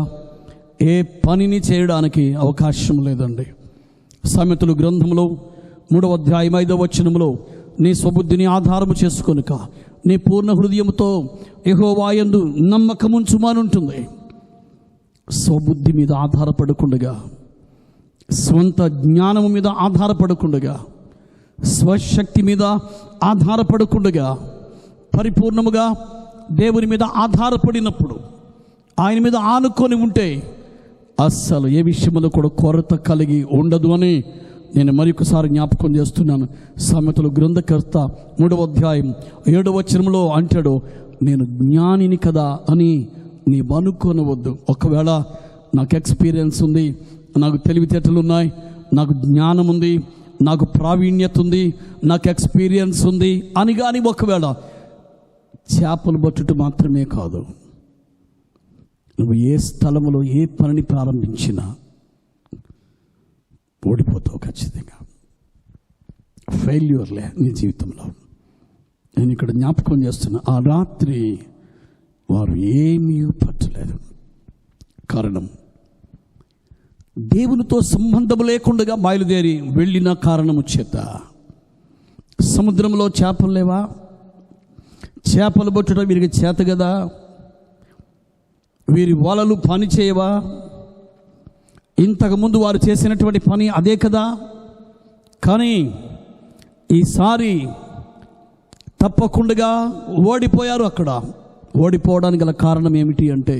ఏ పనిని చేయడానికి అవకాశం లేదండి. సామెతలు గ్రంథంలో 3వ అధ్యాయం 5వ వచనంలో, నీ స్వబుద్ధిని ఆధారము చేసుకొనుక నీ పూర్ణ హృదయముతో యెహోవా యందు నమ్మకముంచుమని ఉంటుంది. స్వబుద్ధి మీద ఆధారపడకుండగా, స్వంత జ్ఞానము మీద ఆధారపడకుండగా, స్వశక్తి మీద ఆధారపడకుండగా, పరిపూర్ణముగా దేవుని మీద ఆధారపడినప్పుడు, ఆయన మీద ఆనుకొని ఉంటే అస్సలు ఏ విషయంలో కూడా కొరత కలిగి ఉండదు అని నేను మరొకసారి జ్ఞాపకం చేస్తున్నాను. సామెతల గ్రంథకర్త 3వ అధ్యాయం 7వ వచనంలో అంటాడు, నేను జ్ఞానిని కదా అని నీవు అనుకోనవద్దు. ఒకవేళ నాకు ఎక్స్పీరియన్స్ ఉంది, నాకు తెలివితేటలు ఉన్నాయి, నాకు జ్ఞానం ఉంది, నాకు ప్రావీణ్యత ఉంది, నాకు ఎక్స్పీరియన్స్ ఉంది అని కానీ ఒకవేళ చేపలు పట్టుట మాత్రమే కాదు, నువ్వు ఏ స్థలంలో ఏ పనిని ప్రారంభించినా ఓడిపోతావు ఖచ్చితంగా. ఫెయిల్యూర్లే నీ జీవితంలో. నేను ఇక్కడ జ్ఞాపకం చేస్తున్నా, ఆ రాత్రి వారు ఏమీ పట్టలేదు. కారణం, దేవునితో సంబంధం లేకుండా బయలుదేరి వెళ్ళిన కారణము చేత. సముద్రంలో చేపలు లేవా? చేపలు పట్టడం వీరికి చేత కదా? వీరి వలలు పని చేయవా? ఇంతకుముందు వారు చేసినటువంటి పని అదే కదా. కానీ ఈసారి తప్పకుండా ఓడిపోయారు. అక్కడ ఓడిపోవడానికి గల కారణం ఏమిటి అంటే,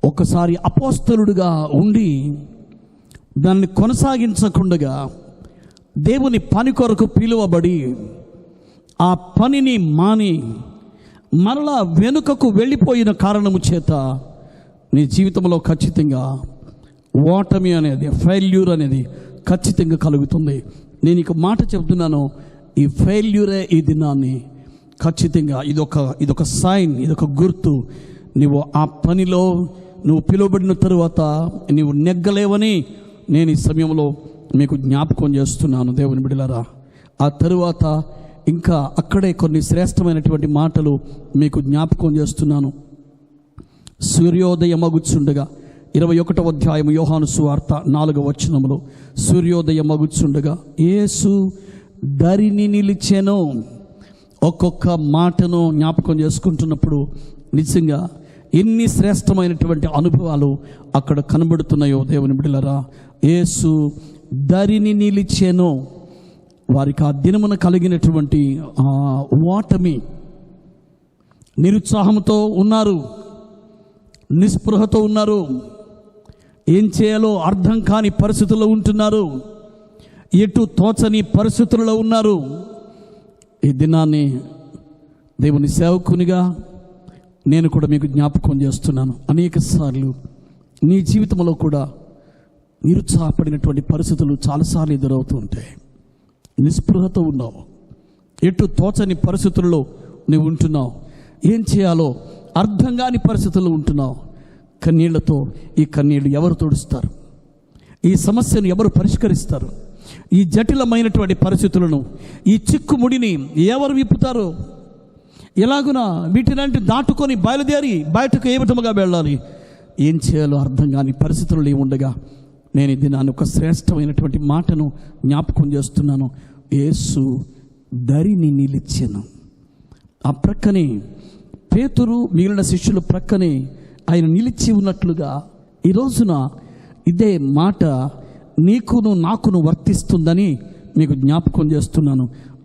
ఒకసారి అపోస్తలుడుగా ఉండి దాన్ని కొనసాగించకుండా దేవుని పని కొరకు పిలువబడి ఆ పనిని మాని మరలా వెనుకకు వెళ్ళిపోయిన కారణము చేత నీ జీవితంలో ఖచ్చితంగా ఓటమి అనేది, ఫెయిల్యూర్ అనేది ఖచ్చితంగా కలుగుతుంది. నేను ఇక మాట చెప్తున్నాను, ఈ ఫెయిల్యూరే ఈ దినాన్ని ఖచ్చితంగా ఇదొక సైన్, ఇదొక గుర్తు. నువ్వు ఆ పనిలో నువ్వు పిలువబడిన తరువాత నువ్వు నెగ్గలేవని నేను ఈ సమయంలో మీకు జ్ఞాపకం చేస్తున్నాను. దేవుని బిడ్డలారా, ఆ తరువాత ఇంకా అక్కడే కొన్ని శ్రేష్టమైనటువంటి మాటలు మీకు జ్ఞాపకం చేస్తున్నాను. సూర్యోదయమగుచుండగా 21వ అధ్యాయం యోహాను సువార్త 4వ వచనములో, సూర్యోదయమగుచుండగా యేసు దరిని నిలిచెను. ఒక్కొక్క మాటను జ్ఞాపకం చేసుకుంటున్నప్పుడు నిజంగా ఎన్ని శ్రేష్టమైనటువంటి అనుభవాలు అక్కడ కనబడుతున్నాయో దేవుని బిడ్డలారా. యేసు దరిని నిలిచెను. వారికి ఆ దినమున కలిగినటువంటి ఓటమి, నిరుత్సాహంతో ఉన్నారు, నిస్పృహతో ఉన్నారు, ఏం చేయాలో అర్థం కాని పరిస్థితుల్లో ఉంటున్నారు, ఎటు తోచని పరిస్థితుల్లో ఉన్నారు. ఈ దినాన్ని దేవుని సేవకునిగా నేను కూడా మీకు జ్ఞాపకం చేస్తున్నాను. అనేక సార్లు నీ జీవితంలో కూడా నిరుత్సాహపడినటువంటి పరిస్థితులు చాలాసార్లు ఎదురవుతూ ఉంటాయి. నిస్పృహతో ఉన్నావు, ఎటు తోచని పరిస్థితుల్లో నువ్వు ఉంటున్నావు, ఏం చేయాలో అర్థం కాని పరిస్థితుల్లో ఉంటున్నావు. కన్నీళ్లతో ఈ కన్నీళ్లు ఎవరు తుడుస్తారు? ఈ సమస్యను ఎవరు పరిష్కరిస్తారు? ఈ జటిలమైనటువంటి పరిస్థితులను, ఈ చిక్కుముడిని ఎవరు విప్పుతారు? ఎలాగునా వీటిలాంటి దాటుకొని బయలుదేరి బయటకు ఏ విధముగా వెళ్ళాలి, ఏం చేయాలో అర్థం కాని పరిస్థితులు ఉండగా నేను ఇది దినాన్ని ఒక శ్రేష్టమైనటువంటి మాటను జ్ఞాపకం చేస్తున్నాను. యేసు దరిని నిలిచెను. ఆ ప్రక్కనే పేతురు మిగిలిన శిష్యుల ప్రక్కనే ఆయన నిలిచి ఉన్నట్లుగా ఈ రోజున ఇదే మాట నీకును నాకును వర్తిస్తుందని మీకు జ్ఞాపకం చేస్తున్నాను.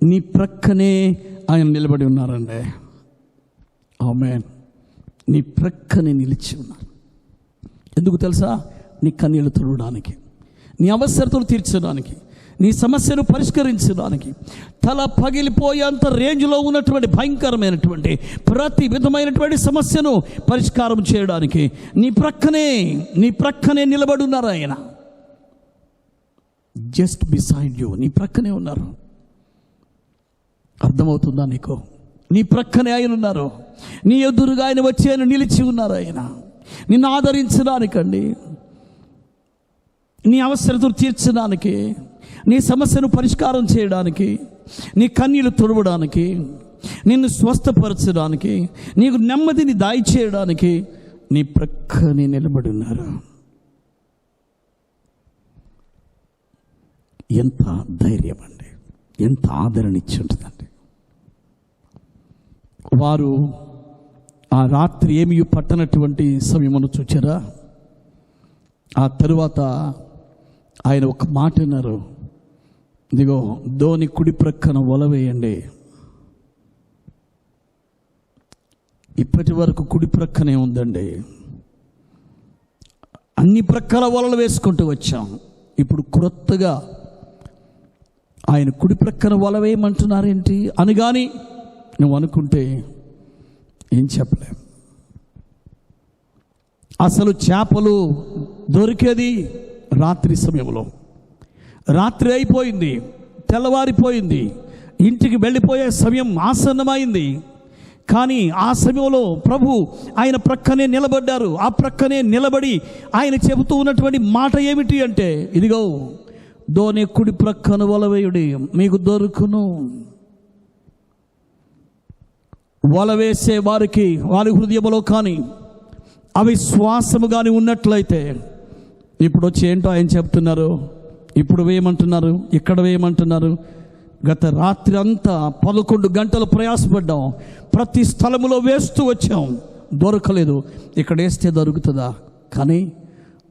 నీ ప్రక్కనే ఆయన నిలబడి ఉన్నారండి. ఆమేన్. నీ ప్రక్కనే నిలిచి ఉన్నారు. ఎందుకు తెలుసా? నీ కన్నీళ్లు తుడవడానికి, నీ అవసరతలు తీర్చడానికి, నీ సమస్యను పరిష్కరించడానికి, తల పగిలిపోయేంత రేంజ్లో ఉన్నటువంటి భయంకరమైనటువంటి ప్రతి విధమైనటువంటి సమస్యను పరిష్కారం చేయడానికి నీ ప్రక్కనే నిలబడి ఉన్నారు ఆయన. జస్ట్ బిసైడ్ యూ, నీ ప్రక్కనే ఉన్నారు. అర్థమవుతుందా నీకు? నీ ప్రక్కనే ఆయన ఉన్నారు. నీ ఎదురుగా ఆయన వచ్చి ఆయన నిలిచి ఉన్నారు. ఆయన నిన్ను ఆదరించడానికండి, నీ అవసరతలు తీర్చడానికి, నీ సమస్యను పరిష్కారం చేయడానికి, నీ కన్నీళ్లు తుడవడానికి, నిన్ను స్వస్థపరచడానికి, నీకు నెమ్మదిని దయచేయడానికి నీ ప్రక్కనే నిలబడి ఉన్నారు. ఎంత ధైర్యం అండి, ఎంత ఆదరణ ఇచ్చి ఉంటుందండి. వారు ఆ రాత్రి ఏమీ పట్టనటువంటి సమయమును చూచారా? ఆ తరువాత ఆయన ఒక మాట అన్నారు, ఇదిగో ధోని కుడి ప్రక్కన వల వేయండి. ఇప్పటి వరకు కుడి ప్రక్కనే ఉందండి, అన్ని ప్రక్కల వలలు వేసుకుంటూ వచ్చాం. ఇప్పుడు క్రొత్తగా ఆయన కుడి ప్రక్కన వల వేయమంటున్నారేంటి అని కానీ నువ్వు అనుకుంటే ఏం చెప్పలేం. అసలు చేపలు దొరికేది రాత్రి సమయంలో. రాత్రి అయిపోయింది, తెల్లవారిపోయింది, ఇంటికి వెళ్ళిపోయే సమయం ఆసన్నమైంది. కానీ ఆ సమయంలో ప్రభు ఆయన ప్రక్కనే నిలబడ్డారు. ఆ ప్రక్కనే నిలబడి ఆయన చెబుతూ ఉన్నటువంటి మాట ఏమిటి అంటే, ఇదిగో ధోని కుడి ప్రక్కన వలవేయుడి, మీకు దొరుకును. వల వేసే వారికి వారి హృదయంలో కానీ అవిశ్వాసము కానీ ఉన్నట్లయితే, ఇప్పుడు వచ్చి ఏంటో ఆయన చెప్తున్నారు, ఇప్పుడు వేయమంటున్నారు, ఇక్కడ వేయమంటున్నారు. గత రాత్రి అంతా 11 గంటలు ప్రయాసపడ్డాం, ప్రతి స్థలములో వేస్తూ వచ్చాం, దొరకలేదు. ఇక్కడ వేస్తే దొరుకుతుందా? కానీ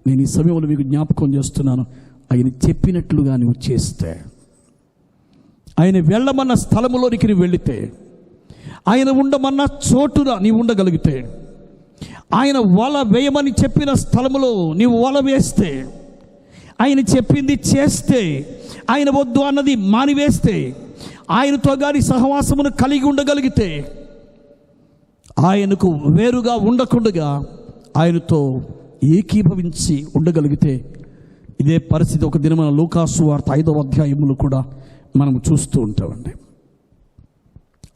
నేను ఈ సమయంలో మీకు జ్ఞాపకం చేస్తున్నాను, ఆయన చెప్పినట్లుగా నువ్వు చేస్తే, ఆయన వెళ్ళమన్న స్థలములోనికి నువ్వు వెళితే, ఆయన ఉండమన్న చోటున నీవు ఉండగలిగితే, ఆయన వల వేయమని చెప్పిన స్థలములో నీవు వల వేస్తే, ఆయన చెప్పింది చేస్తే, ఆయన వద్దు అన్నది మానివేస్తే, ఆయనతో గాని సహవాసమును కలిగి ఉండగలిగితే, ఆయనకు వేరుగా ఉండకుండా ఆయనతో ఏకీభవించి ఉండగలిగితే, ఇదే పరిస్థితి ఒక దినమైన లూకాసు వార్త 5వ అధ్యాయములు కూడా మనం చూస్తూ ఉంటామండి.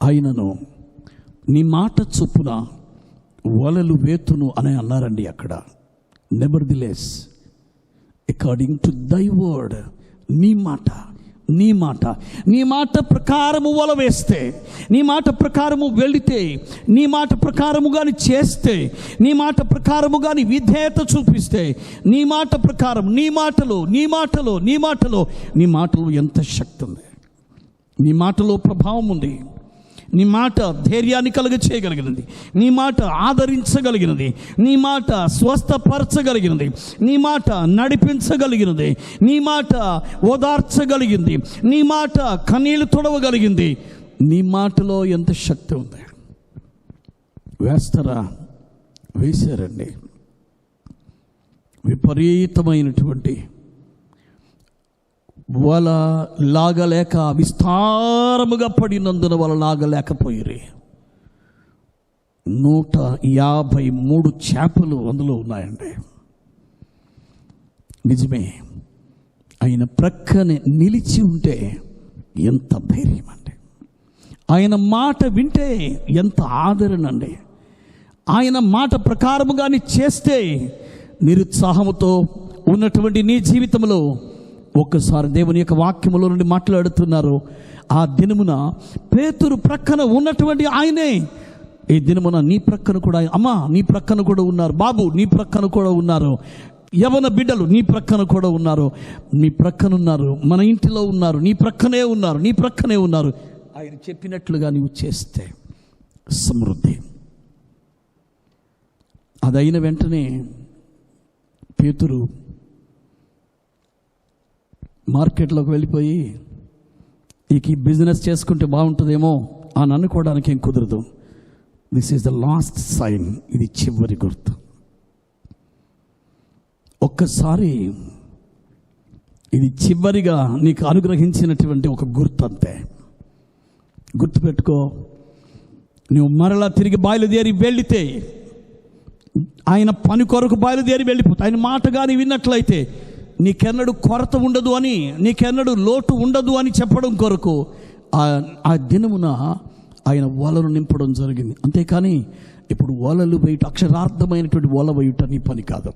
ఆయనను నీ మాట చొప్పున వలలు వేతును అని అన్నారండి అక్కడ. నెవర్దిలెస్ అకార్డింగ్ టు దై వర్డ్, నీ మాట ప్రకారము వల వేస్తే, నీ మాట ప్రకారము వెళితే, నీ మాట ప్రకారము కానీ చేస్తే, నీ మాట ప్రకారము కానీ విధేయత చూపిస్తే, నీ మాట ప్రకారం, నీ మాటలో ఎంత శక్తి ఉంది, నీ మాటలో ప్రభావం ఉంది. నీ మాట ధైర్యాన్ని కలుగ చేయగలిగినది, నీ మాట ఆదరించగలిగినది, నీ మాట స్వస్థపరచగలిగినది, నీ మాట నడిపించగలిగినది, నీ మాట ఓదార్చగలిగింది, నీ మాట కన్నీళ్లు తొడవగలిగింది. నీ మాటలో ఎంత శక్తి ఉంది. వేస్తారా? వేశారండి. విపరీతమైనటువంటి వల లాగలేక విస్తారముగా పడినందున వల లాగలేకపోయిరి. 153 చేపలు అందులో ఉన్నాయండి. నిజమే, ఆయన ప్రక్కనే నిలిచి ఉంటే ఎంత ధైర్యం అండి, ఆయన మాట వింటే ఎంత ఆదరణ అండి, ఆయన మాట ప్రకారముగాని చేస్తే నిరుత్సాహముతో ఉన్నటువంటి నీ జీవితంలో ఒక్కసారి దేవుని యొక్క వాక్యములో నుండి మాట్లాడుతున్నారు. ఆ దినమున పేతురు ప్రక్కన ఉన్నటువంటి ఆయనే ఈ దినమున నీ ప్రక్కన కూడా, అమ్మా నీ ప్రక్కన కూడా ఉన్నారు, బాబు నీ ప్రక్కన కూడా ఉన్నారు, యవన బిడ్డలు నీ ప్రక్కన కూడా ఉన్నారు, నీ ప్రక్కన ఉన్నారు, మన ఇంటిలో ఉన్నారు, నీ ప్రక్కనే ఉన్నారు. ఆయన చెప్పినట్లుగా నీవు చేస్తే సమృద్ధి, అదైన వెంటనే పేతురు మార్కెట్లోకి వెళ్ళిపోయి ఈ బిజినెస్ చేసుకుంటే బాగుంటుందేమో అని అనుకోవడానికి ఏం కుదరదు. This is the last sign, ఇది చివరి గుర్తు. ఒక్కసారి ఇది చివరిగా నీకు అనుగ్రహించినటువంటి ఒక గుర్తు, అంతే. గుర్తుపెట్టుకో, నువ్వు మరలా తిరిగి బయలుదేరి వెళితే, ఆయన పని కొరకు బయలుదేరి వెళ్ళిపోతే, ఆయన మాట కానీ విన్నట్లయితే నీకెన్నడూ కొరత ఉండదు అని, నీకెన్నడూ లోటు ఉండదు అని చెప్పడం కొరకు ఆ దినమున ఆయన వలలు నింపడం జరిగింది. అంతేకాని ఇప్పుడు వలలు వేయుట, అక్షరార్థమైనటువంటి వల వేయుట నీ పని కాదు.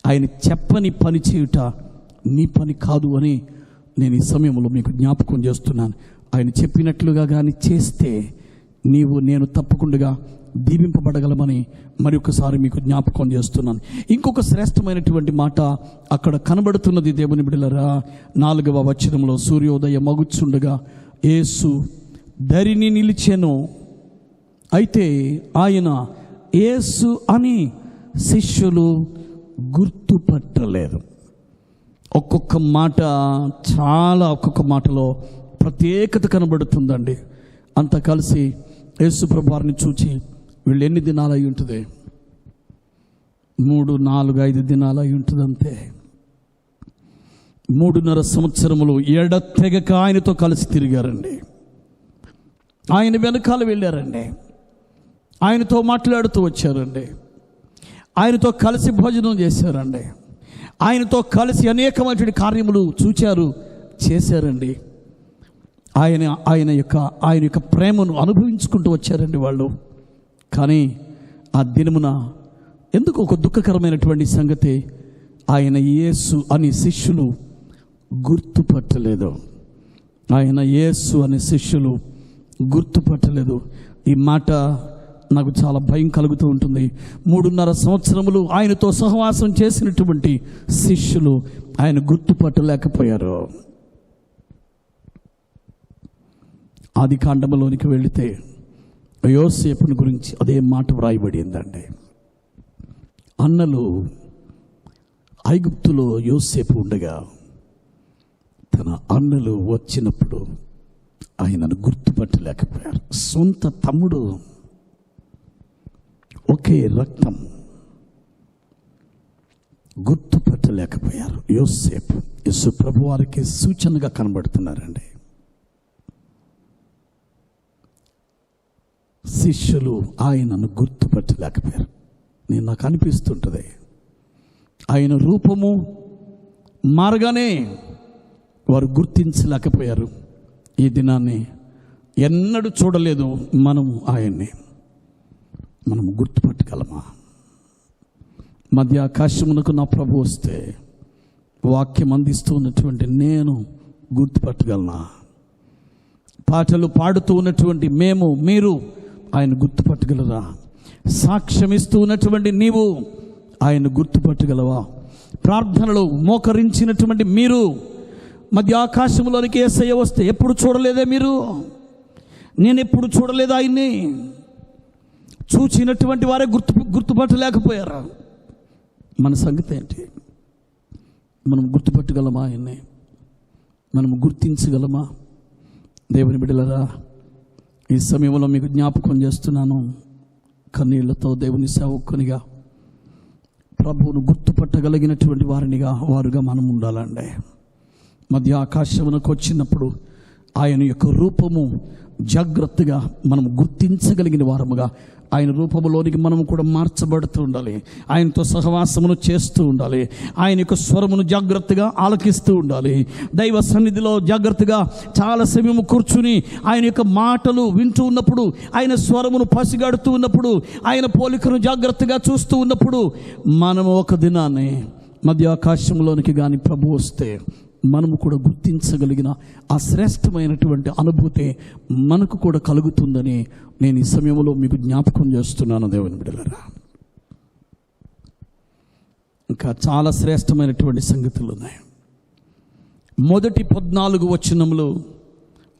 ఆయన చెప్పని పని చేయుట నీ పని కాదు అని నేను ఈ సమయంలో మీకు జ్ఞాపకం చేస్తున్నాను. ఆయన చెప్పినట్లుగా కానీ చేస్తే నేను తప్పకుండా దీవింపబడగలమని మరి ఒకసారి మీకు జ్ఞాపకం చేస్తున్నాను. ఇంకొక శ్రేష్టమైనటువంటి మాట అక్కడ కనబడుతున్నది. దేవుని బిడ్డలారా, 4వ వచనంలో, సూర్యోదయం మగుచుండగా యేసు ధరిని నిలిచెను. అయితే ఆయన యేసు అని శిష్యులు గుర్తుపట్టలేదు. ఒక్కొక్క మాటలో ప్రత్యేకత కనబడుతుందండి. అంతా కలిసి యేసు ప్రభువారిని చూచి, వీళ్ళు ఎన్ని దినాలు అయి ఉంటుంది? 3, 4, 5 దినాలు అయి ఉంటుంది అంతే. 3.5 సంవత్సరములు ఎడతెగక ఆయనతో కలిసి తిరిగారండి. ఆయన వెనకాల వెళ్ళారండి. ఆయనతో మాట్లాడుతూ వచ్చారండి. ఆయనతో కలిసి భోజనం చేశారండి. ఆయనతో కలిసి అనేకమైనటువంటి కార్యములు చూచారు, చేశారండి. ఆయన యొక్క ప్రేమను అనుభవించుకుంటూ వచ్చారండి వాళ్ళు. కానీ ఆ దినమున ఎందుకు ఒక దుఃఖకరమైనటువంటి సంగతి, ఆయన యేసు అని శిష్యులు గుర్తుపట్టలేదు. ఆయన యేసు అనే శిష్యులు గుర్తుపట్టలేదు. ఈ మాట నాకు చాలా భయం కలుగుతూ ఉంటుంది. 3.5 సంవత్సరములు ఆయనతో సహవాసం చేసినటువంటి శిష్యులు ఆయన గుర్తుపట్టలేకపోయారు. ఆది కాండములోనికి వెళితే యోసేపుని గురించి అదే మాట వ్రాయబడిందండి. అన్నలు ఐగుప్తులో యోసేపు ఉండగా తన అన్నలు వచ్చినప్పుడు ఆయనను గుర్తుపట్టలేకపోయారు. సొంత తమ్ముడు, ఒకే రక్తం, గుర్తుపట్టలేకపోయారు. యోసేపు యేసు ప్రభు వారికి సూచనగా కనబడుతున్నారండి. శిష్యులు ఆయనను గుర్తుపట్టలేకపోయారు. నాకు అనిపిస్తుంటుంది, ఆయన రూపము మారగానే వారు గుర్తించలేకపోయారు. ఈ దినాన్ని ఎన్నడూ చూడలేదు ఆయన్ని మనము గుర్తుపట్టగలమా? మధ్య ఆకాశమునకు నా ప్రభు వస్తే వాక్యం అందిస్తూ ఉన్నటువంటి నేను గుర్తుపట్టగలనా? పాటలు పాడుతూ ఉన్నటువంటి మీరు ఆయన గుర్తుపట్టగలరా? సాక్ష్యం ఇస్తూ ఉన్నటువంటి నీవు ఆయన గుర్తుపట్టగలవా? ప్రార్థనలో మోకరించినటువంటి మీరు మధ్య ఆకాశంలోనికి యేసయ్య వస్తే ఎప్పుడు చూడలేదే మీరు? నేను ఎప్పుడు చూడలేదు ఆయన్ని. చూచినటువంటి వారే గుర్తుపట్టలేకపోయారా? మన సంగతి ఏంటి? మనం గుర్తుపట్టగలమా ఆయన్ని? మనం గుర్తించగలమా? దేవుని బిడ్డలారా, ఈ సమయంలో మీకు జ్ఞాపకం చేస్తున్నాను, కన్నీళ్లతో దేవుని సేవకునిగా ప్రభువును గుర్తుపట్టగలిగినటువంటి వారుగా మనం ఉండాలండి. మధ్య ఆకాశమునకు వచ్చినప్పుడు ఆయన యొక్క రూపము జాగ్రత్తగా మనం గుర్తించగలిగిన వారముగా ఆయన రూపంలోనికి మనము కూడా మార్చబడుతూ ఉండాలి. ఆయనతో సహవాసమును చేస్తూ ఉండాలి. ఆయన యొక్క స్వరమును జాగ్రత్తగా ఆలకిస్తూ ఉండాలి. దైవ సన్నిధిలో జాగ్రత్తగా చాలా సమయము కూర్చుని ఆయన యొక్క మాటలు వింటూ ఉన్నప్పుడు, ఆయన స్వరమును పసిగడుతూ ఉన్నప్పుడు, ఆయన పోలికను జాగ్రత్తగా చూస్తూ ఉన్నప్పుడు మనము ఒక దినాన్ని మధ్య ఆకాశంలోనికి కానీ ప్రభు వస్తే మనము కూడా గుర్తించగలిగిన ఆ శ్రేష్టమైనటువంటి అనుభూతి మనకు కూడా కలుగుతుందని నేను ఈ సమయంలో మీకు జ్ఞాపకం చేస్తున్నాను. దేవుని బిడ్డలారా, ఇంకా చాలా శ్రేష్టమైనటువంటి సంగతులు ఉన్నాయి. మొదటి 14 వచనములు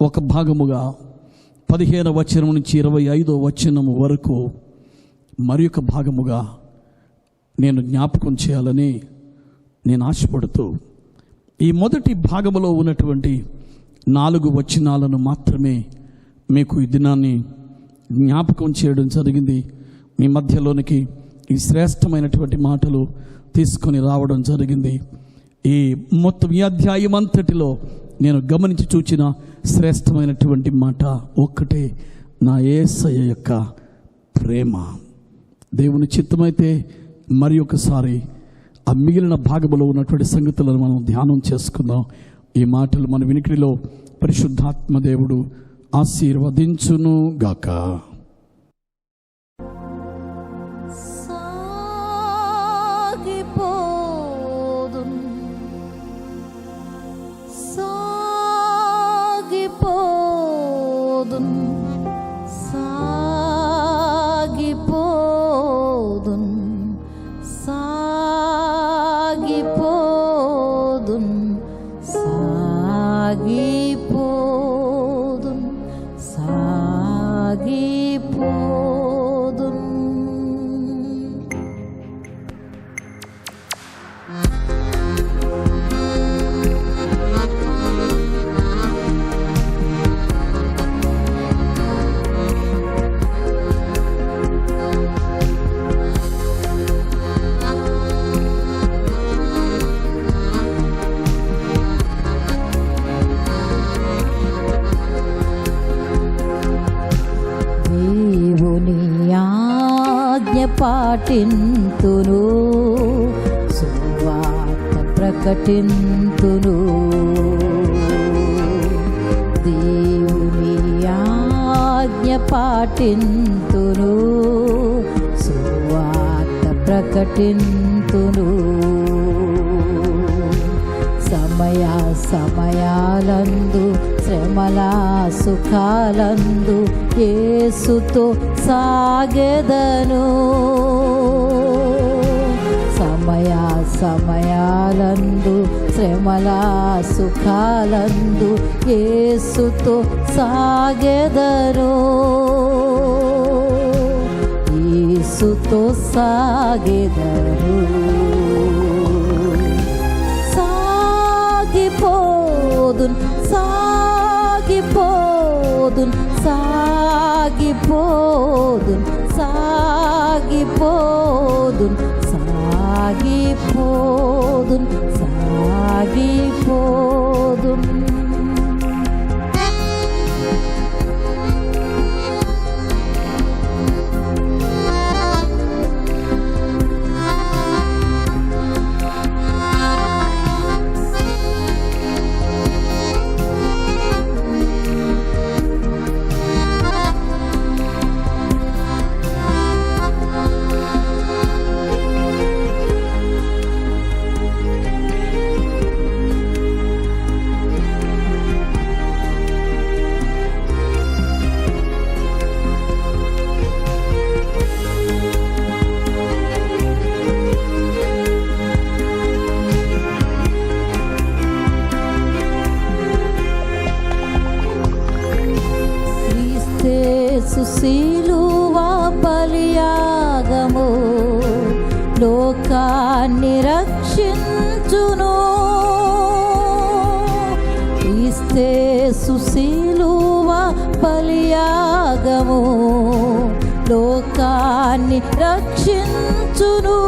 ఒక భాగముగా, 15వ వచనం నుంచి 25వ వచనము వరకు మరి ఒక భాగముగా నేను జ్ఞాపకం చేయాలని నేను ఆశపడుతూ ఈ మొదటి భాగంలో ఉన్నటువంటి 4 వచనాలను మాత్రమే మీకు ఈ దినాన్ని జ్ఞాపకం చేయడం జరిగింది. మీ మధ్యలోనికి ఈ శ్రేష్టమైనటువంటి మాటలు తీసుకొని రావడం జరిగింది. ఈ మొత్తం ఈ అధ్యాయం అంతటిలో నేను గమనించి చూచిన శ్రేష్టమైనటువంటి మాట ఒక్కటే, నా యేసయ్య యొక్క ప్రేమ. దేవుని చిత్తమైతే మరి ఒకసారి ఆ మిగిలిన భాగంలో ఉన్నటువంటి సంగతులను మనం ధ్యానం చేసుకుందాం. ఈ మాటలు మన వినికిడిలో పరిశుద్ధాత్మ దేవుడు ఆశీర్వదించును గాక. పాటింతును, సువార్త ప్రకటింతును. దేవుని ఆజ్ఞ పాటింతును, సువార్త ప్రకటింతును. సమయాలందు శ్రమలా సుఖాలందు యేసుతో సాగెదను. సమయాలందు శ్రమలా సుఖాలందు యేసుతో సాగెదను. యేసుతో సాగెదను. సాగిపోదున్ సాగిపోదున్ సాగిపోదున్ సాగిపోదున్ సాగిపోదున్ సాగిపోదున్. సిలువా బలియాగము లోకాన్ని రక్షించును. క్రీస్తు సిలువా బలియాగము లోకాన్ని రక్షించును.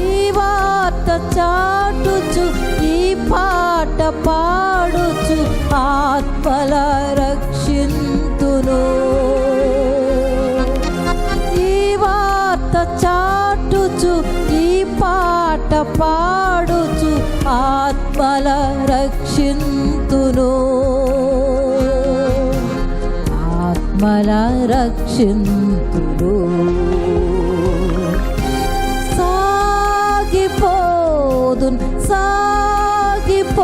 ఈ వార్త చాటుచు ఈ పాట పాడుచు ఆత్మల రక్షింతును. ఈ వార్త చాటుచు ఈ పాట పాడుచు ఆత్మల రక్షింతును. ఆత్మల రక్షింతును. సాగిపోదున్ సాగిపోదున్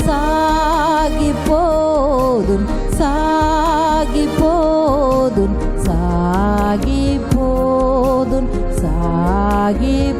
సాగిపోదున్ సాగిపోదున్ సాగిపోదున్ సాగిపోదున్.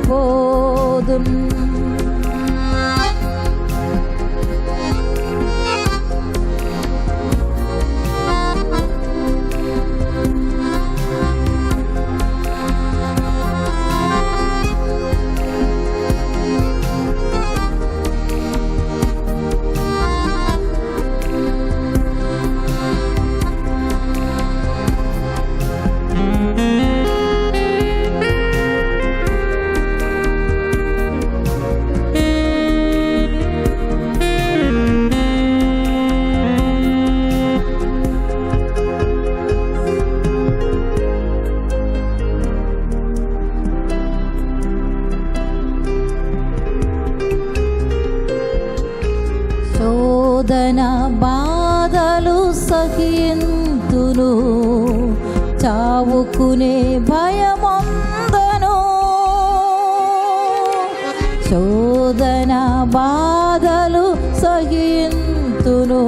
శోధన బాధలు సహింతును, చావుకునే భయముందను. శోధన బాధలు సహింతును,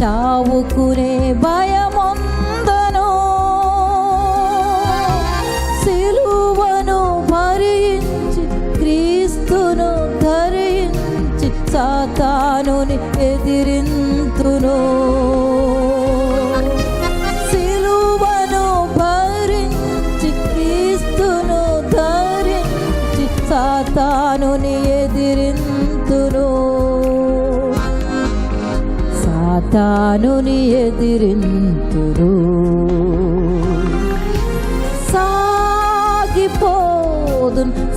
చావుకునే భయముందను. సిలువను భరించి క్రీస్తును ధరించి సాతానుని ఎదిరింతును. సిలువను భరించి క్రీస్తును ధరించి సాతానుని ఎదిరింతును. సాతానుని ఎదిరింతురు. సాగిపోదున్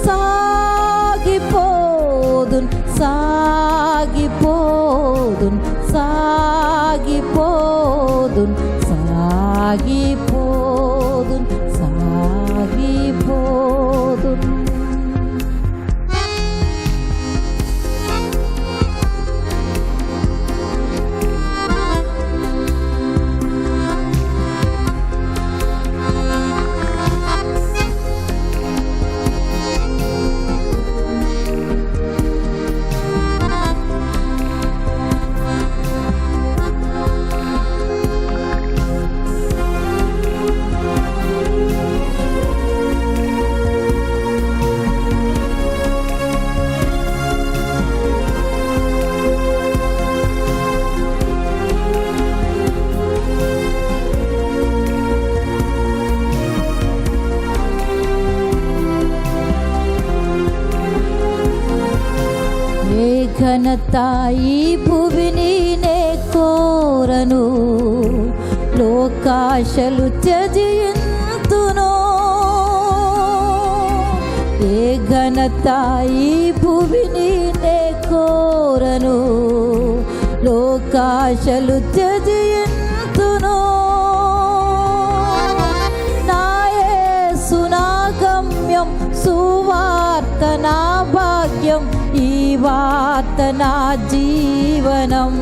సాగిపోదున్ సాగిపోదున్ సాగిపోదున్ సాగిపోదున్ సాగిపోదున్. ఘనత ఈ భువిని నే కోరను, లోకాశలు త్యజింతును. ఏ ఘనత ఈ భువిని నే కోరను, లోకాశలు త్యజింతును. నా యేసు నా గమ్యం, సువార్త నా భాగ్యం, ఈ వార్త నా జీవనం.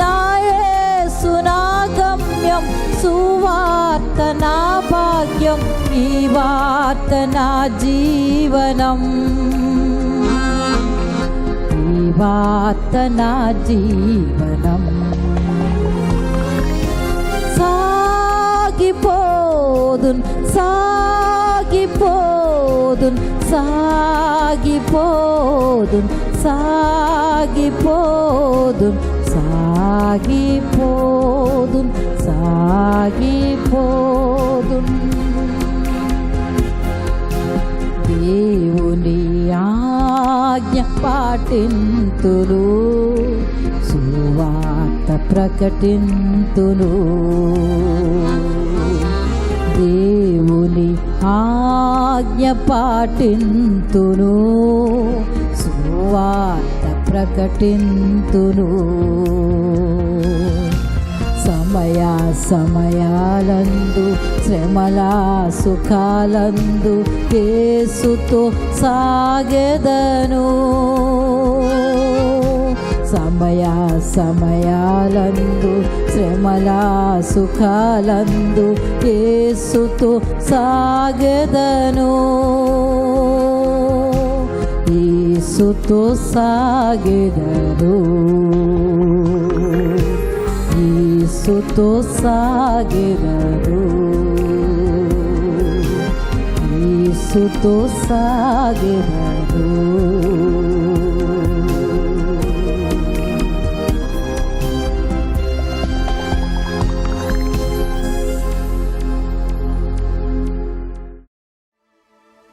నా యేసు నా గమ్యం, సువార్త నా భాగ్యం, ఈ వార్త నా జీవనం. ఈ వార్త నా జీవనం. సాగిపోదున్ సాగిపోదున్ సాగిపోదున్ సాగిపోదున్ సాగిపోదున్ సాగిపోదున్. దేవుని ఆజ్ఞ పాటింతును, సువార్త ప్రకటింతును. దేవుని ఆజ్ఞ పాటింతును, సువార్త ప్రకటింతును. సమయాలందు శ్రమలా సుఖాలందు యేసుతో సాగెదను. సమయాలందు శ్రమలా సుఖాలందు యేసుతో సాగెదను. యేసుతో సాగెదను. యేసుతో సాగెదను. యేసుతో సాగెదను.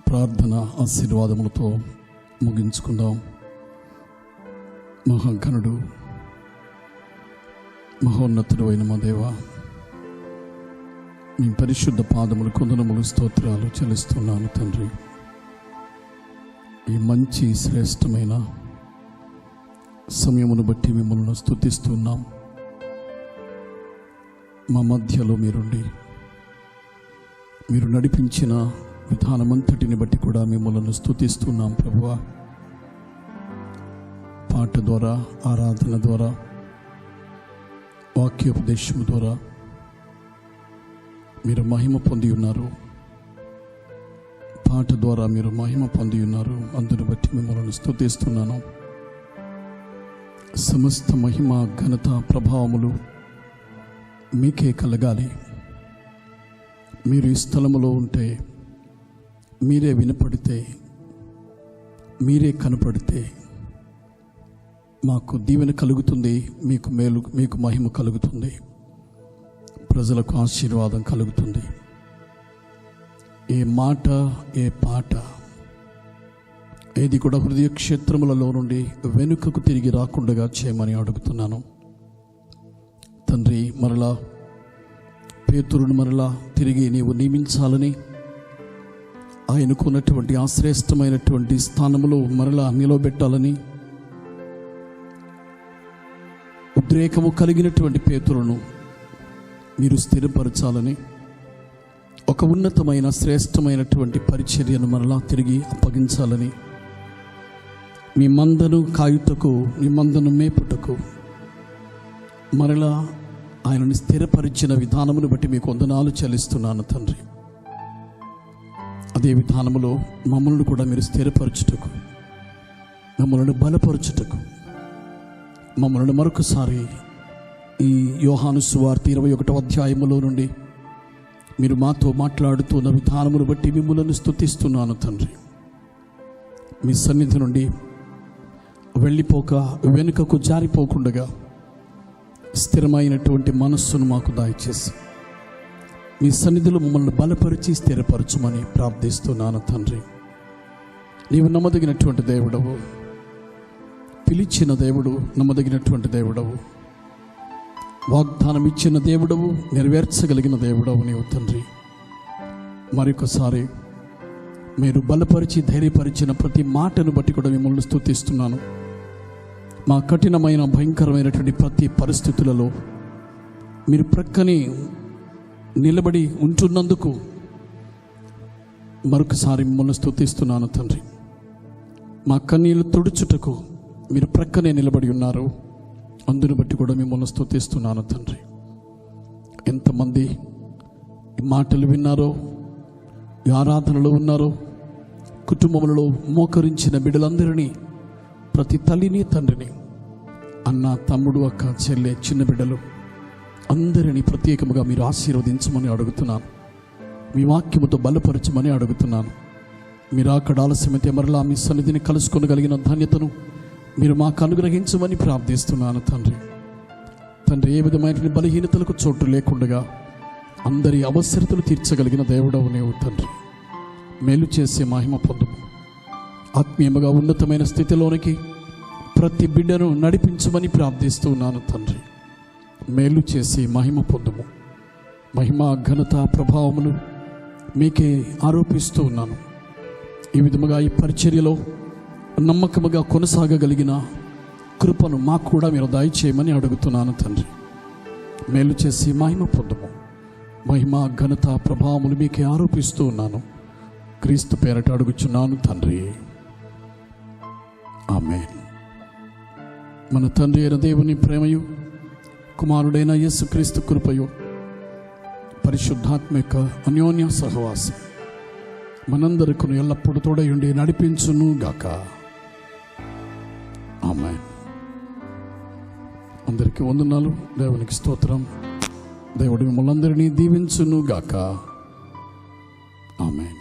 ప్రార్థన ఆశీర్వాదములతో ముగించుకుందాం. మహాఘనుడు మహోన్నతుడు అయిన మా దేవా, మీ పరిశుద్ధ పాదములు కొందనములు స్తోత్రాలు చెల్లిస్తున్నాను తండ్రి. ఈ మంచి శ్రేష్టమైన సమయమును బట్టి మిమ్మల్ని స్తుతిస్తున్నాం. మా మధ్యలో మీరుండి మీరు నడిపించిన విధానమంతటిని బట్టి కూడా మిమ్మల్ని స్తుతిస్తున్నాం ప్రభువా. పాట ద్వారా, ఆరాధన ద్వారా, వాక్యోపదేశం ద్వారా మీరు మహిమ పొంది ఉన్నారు. పాట ద్వారా మీరు మహిమ పొంది ఉన్నారు. అందును బట్టి మిమ్మల్ని స్తుతిస్తున్నాను. సమస్త మహిమ, ఘనత, ప్రభావములు మీకే కలగాలి. మీరు ఈ స్థలములో ఉంటే, మీరే వినపడితే, మీరే కనపడితే మాకు దీవెన కలుగుతుంది, మీకు మేలు, మీకు మహిమ కలుగుతుంది, ప్రజలకు ఆశీర్వాదం కలుగుతుంది. ఏ మాట, ఏ పాట, ఏది కూడా హృదయ క్షేత్రములలో నుండి వెనుకకు తిరిగి రాకుండా చేయమని అడుగుతున్నాను తండ్రి. మరలా పేతురును మరలా తిరిగి నీవు నియమించాలని, ఆయనకు ఉన్నటువంటి ఆ శ్రేష్టమైనటువంటి స్థానంలో మరలా నిలబెట్టాలని, ఉద్రేకము కలిగినటువంటి పేతురును మీరు స్థిరపరచాలని, ఒక ఉన్నతమైన శ్రేష్టమైనటువంటి పరిచర్యను మరలా తిరిగి అప్పగించాలని, మీ మందను కాయుటకు, మీ మందను మేపుటకు మరలా ఆయనని స్థిరపరిచిన విధానమును బట్టి మీకు వందనాలు చెల్లిస్తున్నాను తండ్రి. అదే విధానములో మమ్మల్ని కూడా మీరు స్థిరపరచుటకు, మమ్మల్ని బలపరచుటకు, మమ్మల్ని మరొకసారి ఈ యోహాను సువార్త 21వ అధ్యాయములో నుండి మీరు మాతో మాట్లాడుతున్న విధానమును బట్టి మిమ్మల్ని స్తుతిస్తున్నాను తండ్రి. మీ సన్నిధి నుండి వెళ్ళిపోక, వెనుకకు జారిపోకుండా స్థిరమైనటువంటి మనస్సును మాకు దయచేసి మీ సన్నిధిలో మమ్మల్ని బలపరిచి స్థిరపరచమని ప్రార్థిస్తున్నాను తండ్రి. నీవు నమ్మదగినటువంటి దేవుడవు, పిలిచిన దేవుడు, నమ్మదగినటువంటి దేవుడవు, వాగ్దానం ఇచ్చిన దేవుడవు, నెరవేర్చగలిగిన దేవుడవు నీవు తండ్రి. మరొకసారి మీరు బలపరిచి ధైర్యపరిచిన ప్రతి మాటను బట్టి కూడా మిమ్మల్ని స్తుతిస్తున్నాను. మా కఠినమైన, భయంకరమైనటువంటి ప్రతి పరిస్థితులలో మీరు ప్రక్కనే నిలబడి ఉంటున్నందుకు మరొకసారి మిమ్మల్ని స్తుతిస్తున్నాను తండ్రి. మా కన్నీళ్లు తుడుచుటకు మీరు ప్రక్కనే నిలబడి ఉన్నారు. అందును బట్టి కూడా మిమ్మల్ని స్తుతిస్తున్నాను తండ్రి. ఎంతమంది ఈ మాటలు విన్నారో, ఈ ఆరాధనలో ఉన్నారో, కుటుంబంలో మోకరించిన బిడ్డలందరినీ, ప్రతి తల్లిని, తండ్రిని, అన్న, తమ్ముడు, అక్క, చెల్లె, చిన్న బిడ్డలు అందరినీ ప్రత్యేకముగా మీరు ఆశీర్వదించమని అడుగుతున్నాను. మీ వాక్యముతో బలపరచమని అడుగుతున్నాను. మీరు అక్కడ ఆలస్యమైతే మరలా మీ సన్నిధిని కలుసుకోగలిగిన ధన్యతను మీరు మాకు అనుగ్రహించమని ప్రార్థిస్తున్నాను తండ్రి. తండ్రి, ఏ విధమైన బలహీనతలకు చోటు లేకుండా అందరి అవసరతలు తీర్చగలిగిన దేవుడవు నీవు తండ్రి. మేలు చేసే మహిమ పొందుము. ఆత్మీయముగా ఉన్నతమైన స్థితిలోనికి ప్రతి బిడ్డను నడిపించమని ప్రార్థిస్తున్నాను తండ్రి. మేలు చేసి మహిమ పొందుము. మహిమ, ఘనత, ప్రభావములు మీకే ఆరోపిస్తూ ఉన్నాను. ఈ విధముగా ఈ పరిచర్యలో నమ్మకముగా కొనసాగగలిగిన కృపను మాకు కూడా మీరు దయచేయమని అడుగుతున్నాను తండ్రి. మేలు చేసి మహిమ పొందుము. మహిమ, ఘనత, ప్రభావములు మీకే ఆరోపిస్తూ ఉన్నాను. క్రీస్తు పేరట అడుగుచున్నాను తండ్రి. ఆమేన్. మన తండ్రి అయిన దేవుని ప్రేమయు, కుమారుడైన యేసుక్రీస్తు కృపయు, పరిశుద్ధాత్మ యొక్క అన్యోన్య సహవాసం మనందరికీ ఎల్లప్పుడూ తోడై ఉండి నడిపించును గాక. ఆమేన్. అందరికీ వందనాలు. దేవునికి స్తోత్రం. దేవుడు మిమ్మల్ని అందరినీ దీవించును గాక. ఆమేన్.